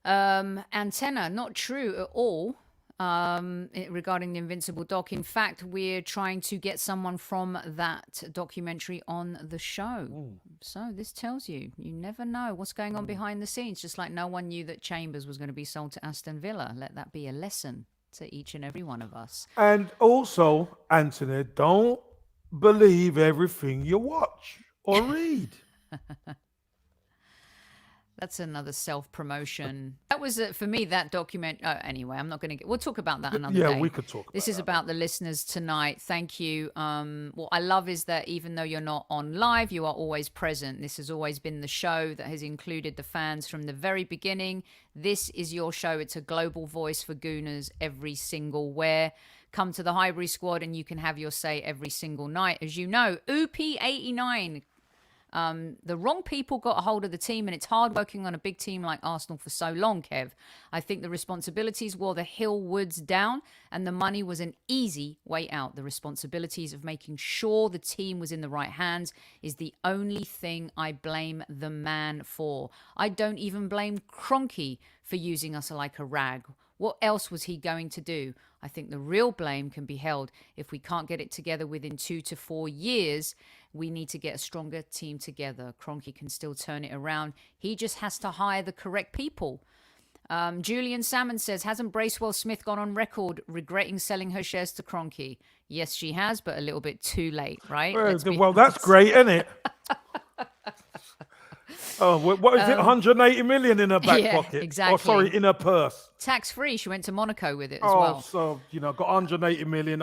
Antenna, not true at all. Regarding the Invincible doc. In fact, we're trying to get someone from that documentary on the show. So this tells you never know what's going on behind the scenes, just like no one knew that Chambers was going to be sold to Aston Villa. Let that be a lesson to each and every one of us. And also, Anthony, don't believe everything you watch or read. That's another self-promotion. That was, for me, that document. Oh, anyway, I'm not going to we'll talk about that another day. Yeah, we could talk about This is about the listeners tonight. Thank you. What I love is that even though you're not on live, you are always present. This has always been the show that has included the fans from the very beginning. This is your show. It's a global voice for Gooners every single where. Come to the Highbury squad and you can have your say every single night. As you know, OP89. The wrong people got a hold of the team, and it's hard working on a big team like Arsenal for so long, Kev. I think the responsibilities wore the Hill Woods down, and the money was an easy way out. The responsibilities of making sure the team was in the right hands is the only thing I blame the man for. I don't even blame Kroenke for using us like a rag. What else was he going to do? I think the real blame can be held if we can't get it together within 2 to 4 years. We need to get a stronger team together. Kroenke can still turn it around. He just has to hire the correct people. Julian Salmon says, hasn't Bracewell Smith gone on record regretting selling her shares to Kroenke? Yes, she has, but a little bit too late, right? Well, that's great, isn't it? Oh, what is it? 180 million in her back pocket? Exactly. Oh, sorry, in her purse. Tax-free. She went to Monaco with it as well. So, got 180 million.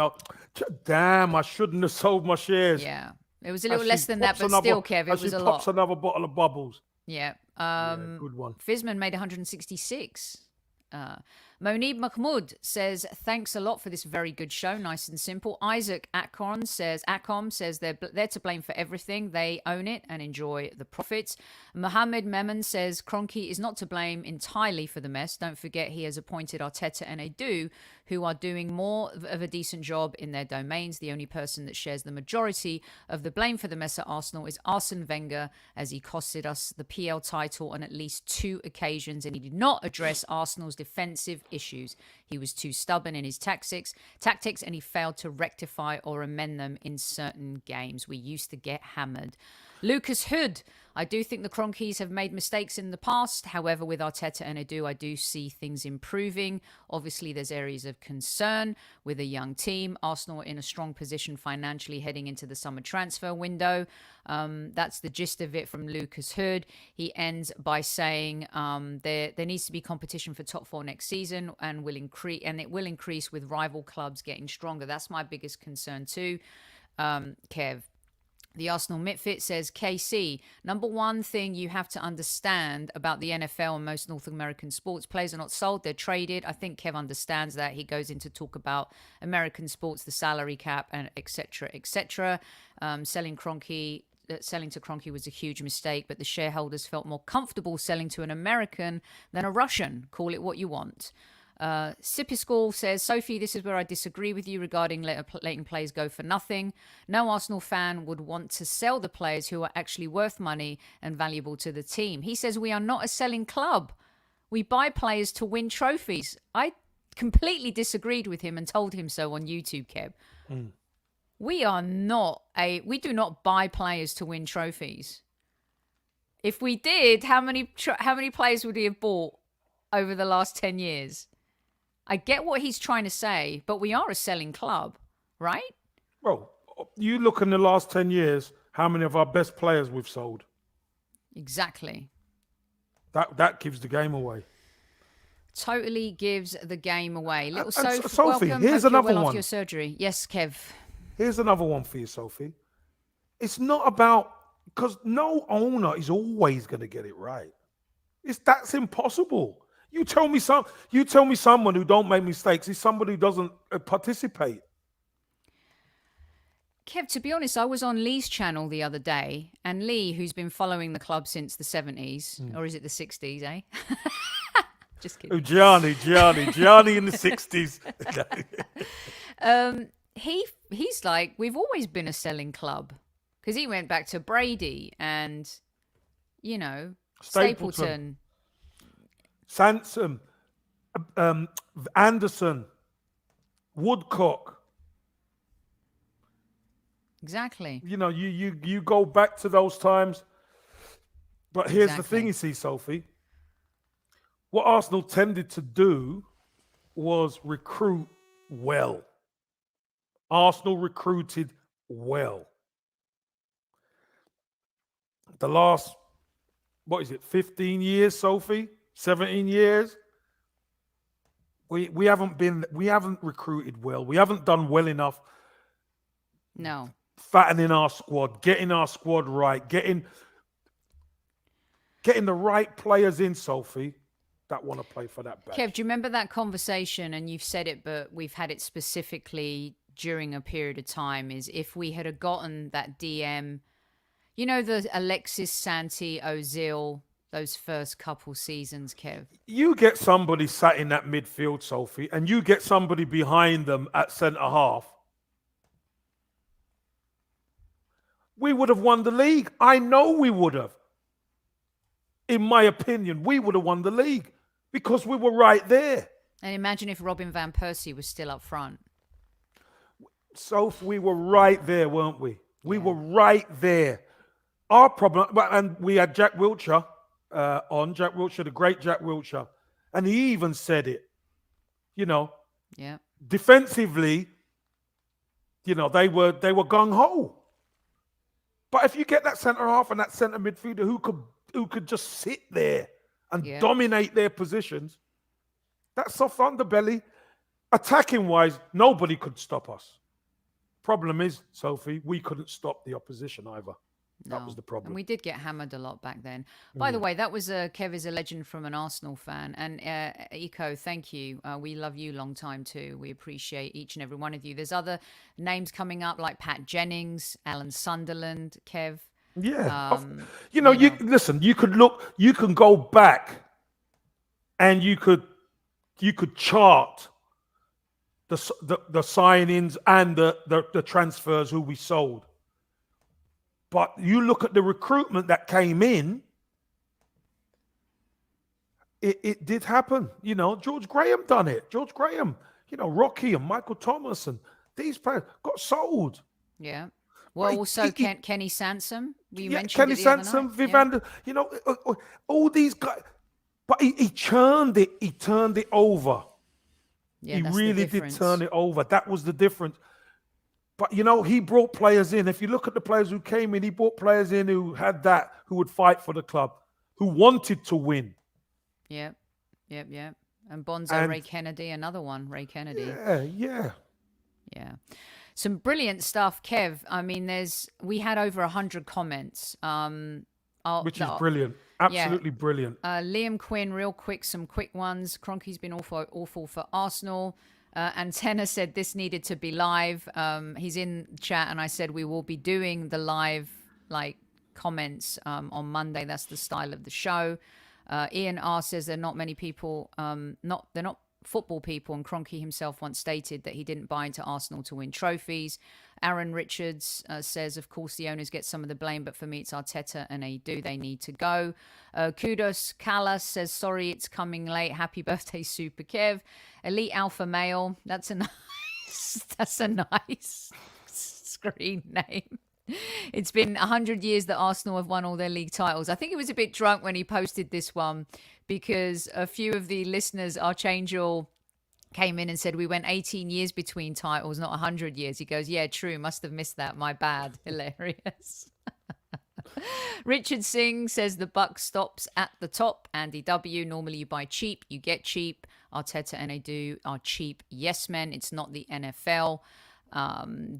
Damn, I shouldn't have sold my shares. Yeah. It was a little less than that, but still, Kev, it was a lot. Pops another bottle of bubbles. Yeah. Good one. Fisman made 166. Monib Mahmoud says, thanks a lot for this very good show. Nice and simple. Isaac Atcom says they're to blame for everything. They own it and enjoy the profits. Mohammed Memon says Kroenke is not to blame entirely for the mess. Don't forget he has appointed Arteta and Edu, who are doing more of a decent job in their domains. The only person that shares the majority of the blame for the mess at Arsenal is Arsene Wenger, as he costed us the PL title on at least 2 occasions, and he did not address Arsenal's defensive issues. He was too stubborn in his tactics, and he failed to rectify or amend them in certain games. We used to get hammered. Lucas Hood, I do think the Kroenkes have made mistakes in the past. However, with Arteta and Edu, I do see things improving. Obviously, there's areas of concern with a young team. Arsenal are in a strong position financially heading into the summer transfer window. That's the gist of it from Lucas Hood. He ends by saying there needs to be competition for top 4 next season, and it will increase with rival clubs getting stronger. That's my biggest concern too, Kev. The Arsenal Mitfit says, KC, number one thing you have to understand about the NFL and most North American sports, players are not sold, they're traded. I think Kev understands that. He goes into talk about American sports, the salary cap, and et cetera, et cetera. Selling to Kroenke was a huge mistake, but the shareholders felt more comfortable selling to an American than a Russian. Call it what you want. Sipiscal says, Sophie, this is where I disagree with you regarding letting players go for nothing. No Arsenal fan would want to sell the players who are actually worth money and valuable to the team. He says we are not a selling club. We buy players to win trophies. I completely disagreed with him and told him so on YouTube, Kev. We do not buy players to win trophies. If we did, how many players would he have bought over the last 10 years? I get what he's trying to say, but we are a selling club, right? Well, you look in the last 10 years, how many of our best players we've sold? Exactly. That gives the game away. Totally gives the game away. Little Sophie, welcome. Here's Hope another you're well one. Off your surgery. Yes, Kev. Here's another one for you, Sophie. It's not about, because no owner is always going to get it right. That's impossible. You tell me someone who don't make mistakes is somebody who doesn't participate. Kev, to be honest, I was on Lee's channel the other day, and Lee, who's been following the club since the 70s, or is it the 60s, eh? Just kidding. Oh, Gianni in the 60s. He's like, we've always been a selling club, because he went back to Brady and, you know, Stapleton. Sansom, Anderson, Woodcock. Exactly. You know, you go back to those times. But here's the thing, you see, Sophie. What Arsenal tended to do was recruit well. Arsenal recruited well. The last, 15 years, Sophie? 17 years? We haven't recruited well. We haven't done well enough. No. Fattening our squad, getting our squad right, getting the right players in, Sophie, that want to play for that badge. Kev, do you remember that conversation? And you've said it, but we've had it specifically during a period of time, is if we had gotten that DM, you know, the Alexis, Santi, Ozil, those first couple seasons, Kev. You get somebody sat in that midfield, Sophie, and you get somebody behind them at centre half. We would have won the league. I know we would have. In my opinion, we would have won the league because we were right there. And imagine if Robin van Persie was still up front. So we were right there, weren't we? We were right there. Our problem, and we had Jack Wilshere on, Jack Wilshere, the great Jack Wilshere, and he even said it, you know. Yeah. Defensively, you know, they were gung-ho. But if you get that centre half and that centre midfielder who could just sit there and dominate their positions, that soft underbelly, attacking wise, nobody could stop us. Problem is, Sophie, we couldn't stop the opposition either. No. That was the problem. And we did get hammered a lot back then. By the way, that was Kev is a legend from an Arsenal fan. And Eco, thank you. We love you long time too. We appreciate each and every one of you. There's other names coming up like Pat Jennings, Alan Sunderland, Kev. Yeah. Listen, you can go back and you could chart the signings and the transfers who we sold. But you look at the recruitment that came in, it did happen. You know, George Graham done it. George Graham, you know, Rocky and Michael Thomas and these players got sold. Yeah. Well, also Kenny Sansom. You mentioned Kenny it the other Sansom, night. Vivander, you know, all these guys. But he churned it. He turned it over. Yeah, he that's really did turn it over. That was the difference. But, you know, he brought players in. If you look at the players who came in, he brought players in who had that, who would fight for the club, who wanted to win. Yep. And Bonzo, Ray Kennedy, another one, Ray Kennedy. Yeah. Some brilliant stuff, Kev. I mean, we had over 100 comments. Which is brilliant. Absolutely brilliant. Liam Quinn, real quick, some quick ones. Kroenke's been awful for Arsenal. Antenna said this needed to be live. He's in chat, and I said we will be doing the live comments on Monday. That's the style of the show. Ian R says there are not many people, they're not football people, and Kroenke himself once stated that he didn't buy into Arsenal to win trophies. Aaron Richards says, of course, the owners get some of the blame, but for me, it's Arteta and they need to go. Kudos Callas says, sorry, it's coming late. Happy birthday, Super Kev. Elite Alpha Male. That's a nice screen name. It's been 100 years that Arsenal have won all their league titles. I think he was a bit drunk when he posted this one because a few of the listeners, Archangel, came in and said we went 18 years between titles, not 100 years. He goes, yeah, true. Must have missed that. My bad. Hilarious. Richard Singh says the buck stops at the top. Andy W. Normally you buy cheap, you get cheap. Arteta and Edu are cheap yes men. It's not the NFL.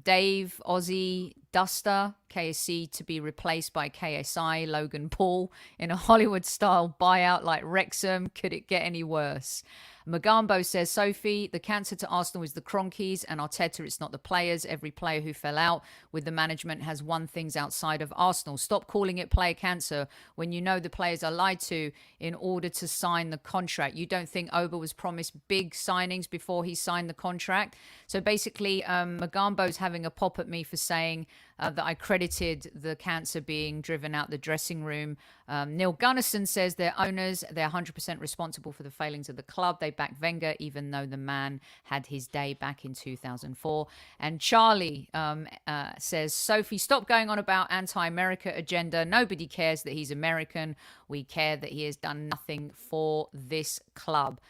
Dave, Aussie, Duster, KSC to be replaced by KSI, Logan Paul in a Hollywood-style buyout like Wrexham. Could it get any worse? Magambo says, Sophie, the cancer to Arsenal is the Kroenkes and Arteta. It's not the players. Every player who fell out with the management has won things outside of Arsenal. Stop calling it player cancer when you know the players are lied to in order to sign the contract. You don't think Oba was promised big signings before he signed the contract? So basically, Magambo's having a pop at me for saying that I credited the cancer being driven out the dressing room. Neil Gunnison says they're owners. They're 100% responsible for the failings of the club. They back Wenger, even though the man had his day back in 2004. And Charlie says, Sophie, stop going on about anti-America agenda. Nobody cares that he's American. We care that he has done nothing for this club.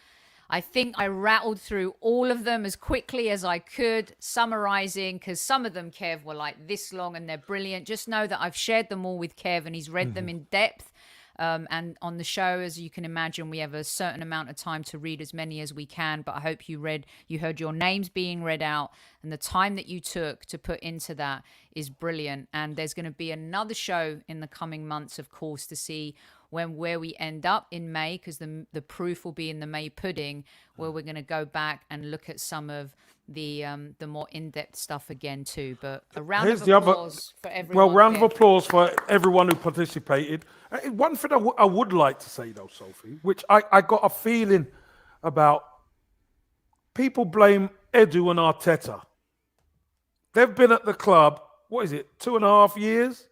I think I rattled through all of them as quickly as I could, summarizing, because some of them, Kev, were like this long and they're brilliant. Just know that I've shared them all with Kev and he's read them in depth. And on the show, as you can imagine, we have a certain amount of time to read as many as we can. But I hope you heard your names being read out, and the time that you took to put into that is brilliant. And there's going to be another show in the coming months, of course, to see where we end up in May, because the proof will be in the May pudding, where we're going to go back and look at some of the more in-depth stuff again too. But a round of applause for everyone. Well, round of applause for everyone who participated. One thing I would like to say though, Sophie, which I got a feeling about, people blame Edu and Arteta. They've been at the club, what is it, 2.5 years?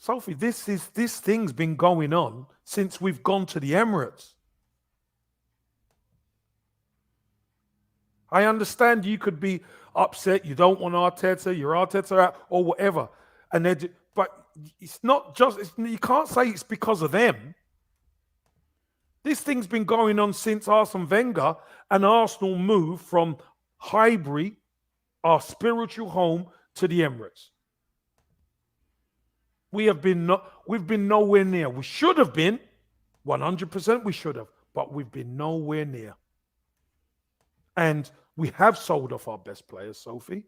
Sophie, this thing's been going on since we've gone to the Emirates. I understand you could be upset, you don't want Arteta, you're Arteta out, or whatever. But it's not just, you can't say it's because of them. This thing's been going on since Arsene Wenger and Arsenal moved from Highbury, our spiritual home, to the Emirates. We've been nowhere near. We should have been, 100% we should have, but we've been nowhere near. And we have sold off our best players, Sophie.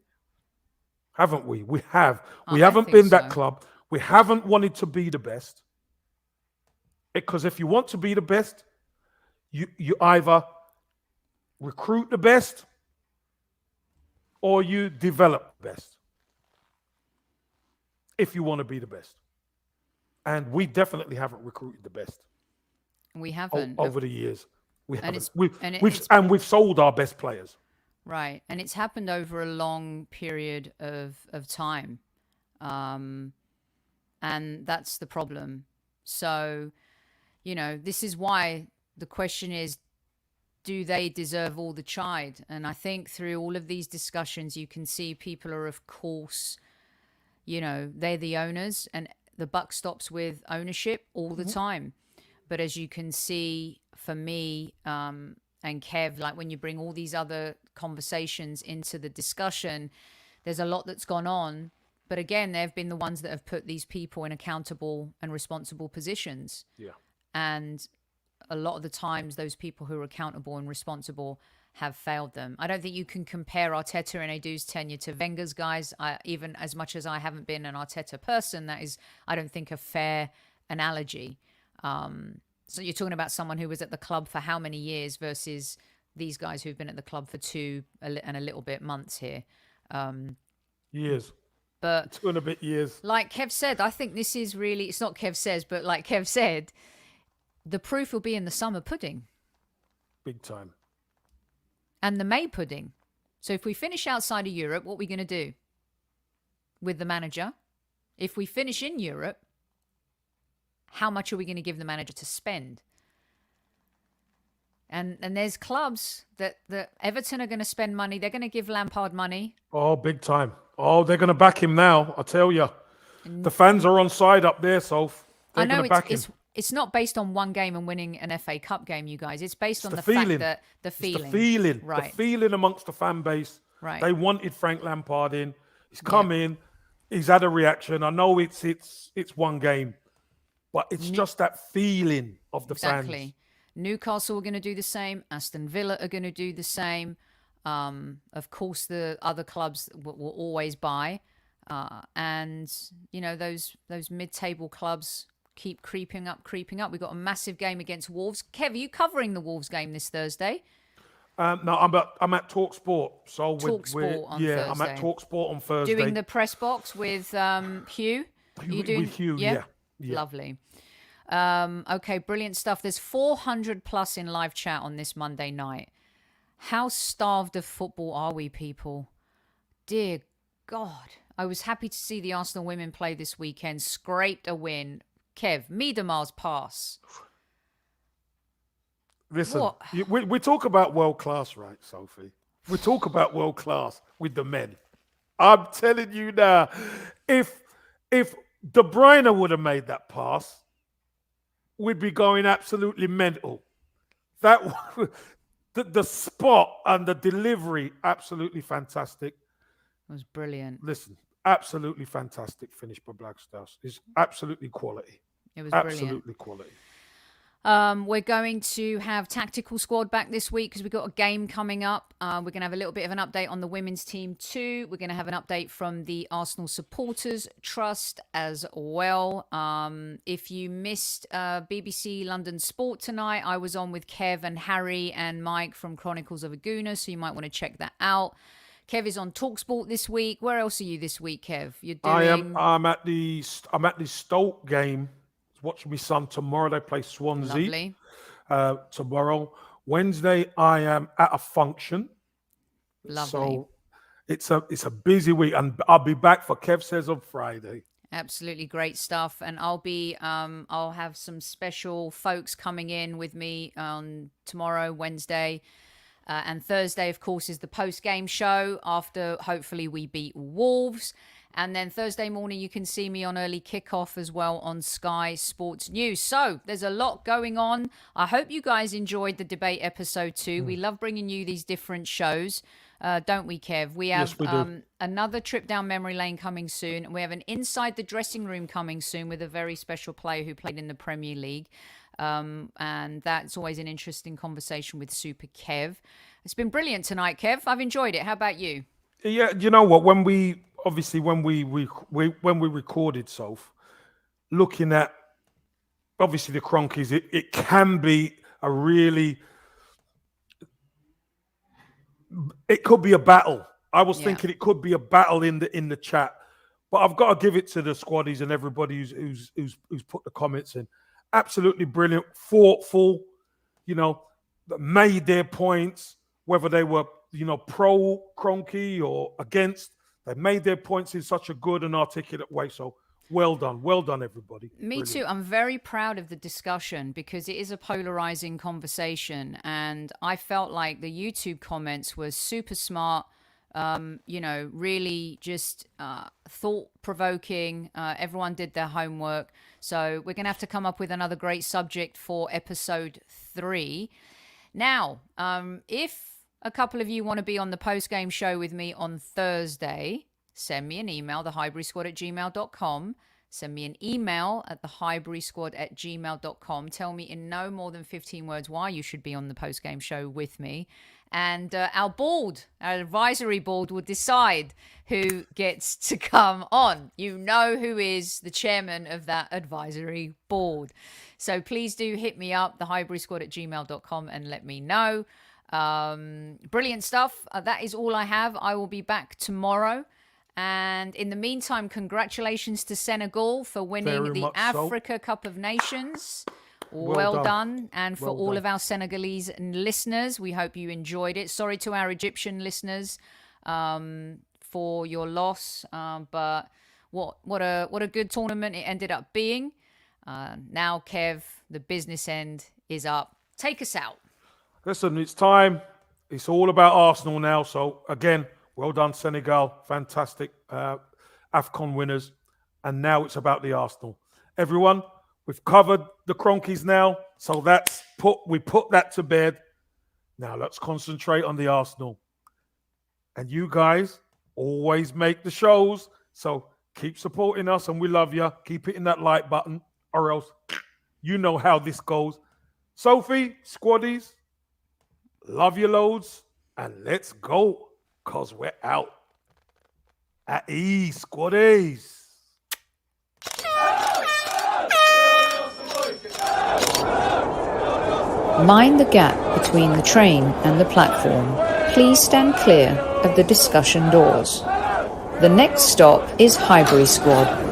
Haven't we? We have. We haven't been that club. We haven't wanted to be the best. Because if you want to be the best, you either recruit the best or you develop the best. If you want to be the best. And we definitely haven't recruited the best. We haven't. Over the years. We haven't. We've sold our best players. Right. And it's happened over a long period of time. And that's the problem. So, this is why the question is, do they deserve all the chide? And I think through all of these discussions, you can see people are, of course, they're the owners and the buck stops with ownership all the time. But as you can see, for me and Kev, like when you bring all these other conversations into the discussion, there's a lot that's gone on. But again, they've been the ones that have put these people in accountable and responsible positions. Yeah. And a lot of the times, those people who are accountable and responsible have failed them. I don't think you can compare Arteta and Edu's tenure to Wenger's, guys. Even as much as I haven't been an Arteta person, that is, I don't think, a fair analogy. So you're talking about someone who was at the club for how many years versus these guys who've been at the club for 2 and a little bit months here. Years. But 2 and a bit years. Like Kev said, I think this is really, it's not Kev says, but like Kev said, the proof will be in the summer pudding. Big time. And the May pudding. So if we finish outside of Europe, what are we going to do with the manager? If we finish in Europe, how much are we going to give the manager to spend? And there's clubs that Everton are going to spend money. They're going to give Lampard money. Oh, big time. Oh, they're going to back him now, I tell you. The fans are on side up there, Soph. They're going to back him. It's not based on one game and winning an FA Cup game, you guys. It's based on the fact that the feeling. It's the feeling. Right. The feeling amongst the fan base. Right. They wanted Frank Lampard in. He's come in. He's had a reaction. I know it's one game, but it's just that feeling of the fans. Exactly. Newcastle are going to do the same. Aston Villa are going to do the same. Of course, the other clubs will always buy. And, those mid-table clubs keep creeping up. We've got a massive game against Wolves. Kev, are you covering the Wolves game this Thursday? No, I'm at Talk Sport. So Talk Sport on Thursday. I'm at Talk Sport on Thursday. Doing the press box with Hugh. With Hugh, yeah. Lovely. Okay, brilliant stuff. There's 400 plus in live chat on this Monday night. How starved of football are we, people? Dear God. I was happy to see the Arsenal women play this weekend. Scraped a win. Kev, Miedemar's pass. Listen, we talk about world class, right, Sophie? We talk about world class with the men. I'm telling you now, if De Bruyne would have made that pass, we'd be going absolutely mental. That the spot and the delivery, absolutely fantastic. It was brilliant. Listen, absolutely fantastic finish by Blackstars. It's absolutely quality. It was absolutely brilliant. Quality. We're going to have Tactical Squad back this week because we've got a game coming up. We're going to have a little bit of an update on the women's team too. We're going to have an update from the Arsenal Supporters Trust as well. If you missed BBC London Sport tonight, I was on with Kev and Harry and Mike from Chronicles of a Gooner, so you might want to check that out. Kev is on TalkSport this week. Where else are you this week, Kev? You're doing... I'm at the Stoke game. Watching my son tomorrow. They play Swansea. Lovely. Tomorrow. Wednesday, I am at a function. Lovely. So it's a busy week, and I'll be back for Kev Says on Friday. Absolutely great stuff. And I'll have some special folks coming in with me on tomorrow, Wednesday. And Thursday, of course, is the post-game show after hopefully we beat Wolves. And then Thursday morning, you can see me on early kickoff as well on Sky Sports News. So there's a lot going on. I hope you guys enjoyed the debate episode 2. We love bringing you these different shows, don't we, Kev? We have another trip down memory lane coming soon. And we have an Inside the Dressing Room coming soon with a very special player who played in the Premier League. And that's always an interesting conversation with Super Kev. It's been brilliant tonight, Kev. I've enjoyed it. How about you? Yeah, you know what? When we recorded, Soph, looking at obviously the Kroenkes, it can be a really, it could be a battle. I was thinking it could be a battle in the chat, but I've got to give it to the squaddies and everybody who's put the comments in. Absolutely brilliant, thoughtful, made their points, whether they were pro Kroenke or against. They made their points in such a good and articulate way. So well done, everybody. Me too. I'm very proud of the discussion because it is a polarizing conversation, and I felt like the YouTube comments were super smart. Really just thought-provoking. Everyone did their homework. So we're going to have to come up with another great subject for episode 3. Now, if a couple of you want to be on the post-game show with me on Thursday, send me an email, thehighburysquad@gmail.com. Send me an email at thehighburysquad@gmail.com. Tell me in no more than 15 words why you should be on the post-game show with me. And our advisory board, will decide who gets to come on. You know who is the chairman of that advisory board. So please do hit me up, thehighburysquad@gmail.com, and let me know. Brilliant stuff. That is all I have. I will be back tomorrow. And in the meantime, congratulations to Senegal for winning the Africa Cup of Nations. Well done. And for all of our Senegalese listeners, we hope you enjoyed it. Sorry to our Egyptian listeners for your loss. But what a good tournament it ended up being. Now, Kev, the business end is up. Take us out. Listen, it's time. It's all about Arsenal now. So, again, well done, Senegal. Fantastic AFCON winners. And now it's about the Arsenal. Everyone, we've covered the Kroenkes now. So we put that to bed. Now let's concentrate on the Arsenal. And you guys always make the shows. So keep supporting us and we love you. Keep hitting that like button or else you know how this goes. Sophie, squaddies, love you loads, and let's go, because we're out. At ease, squaddies. Mind the gap between the train and the platform. Please stand clear of the discussion doors. The next stop is Highbury Squad.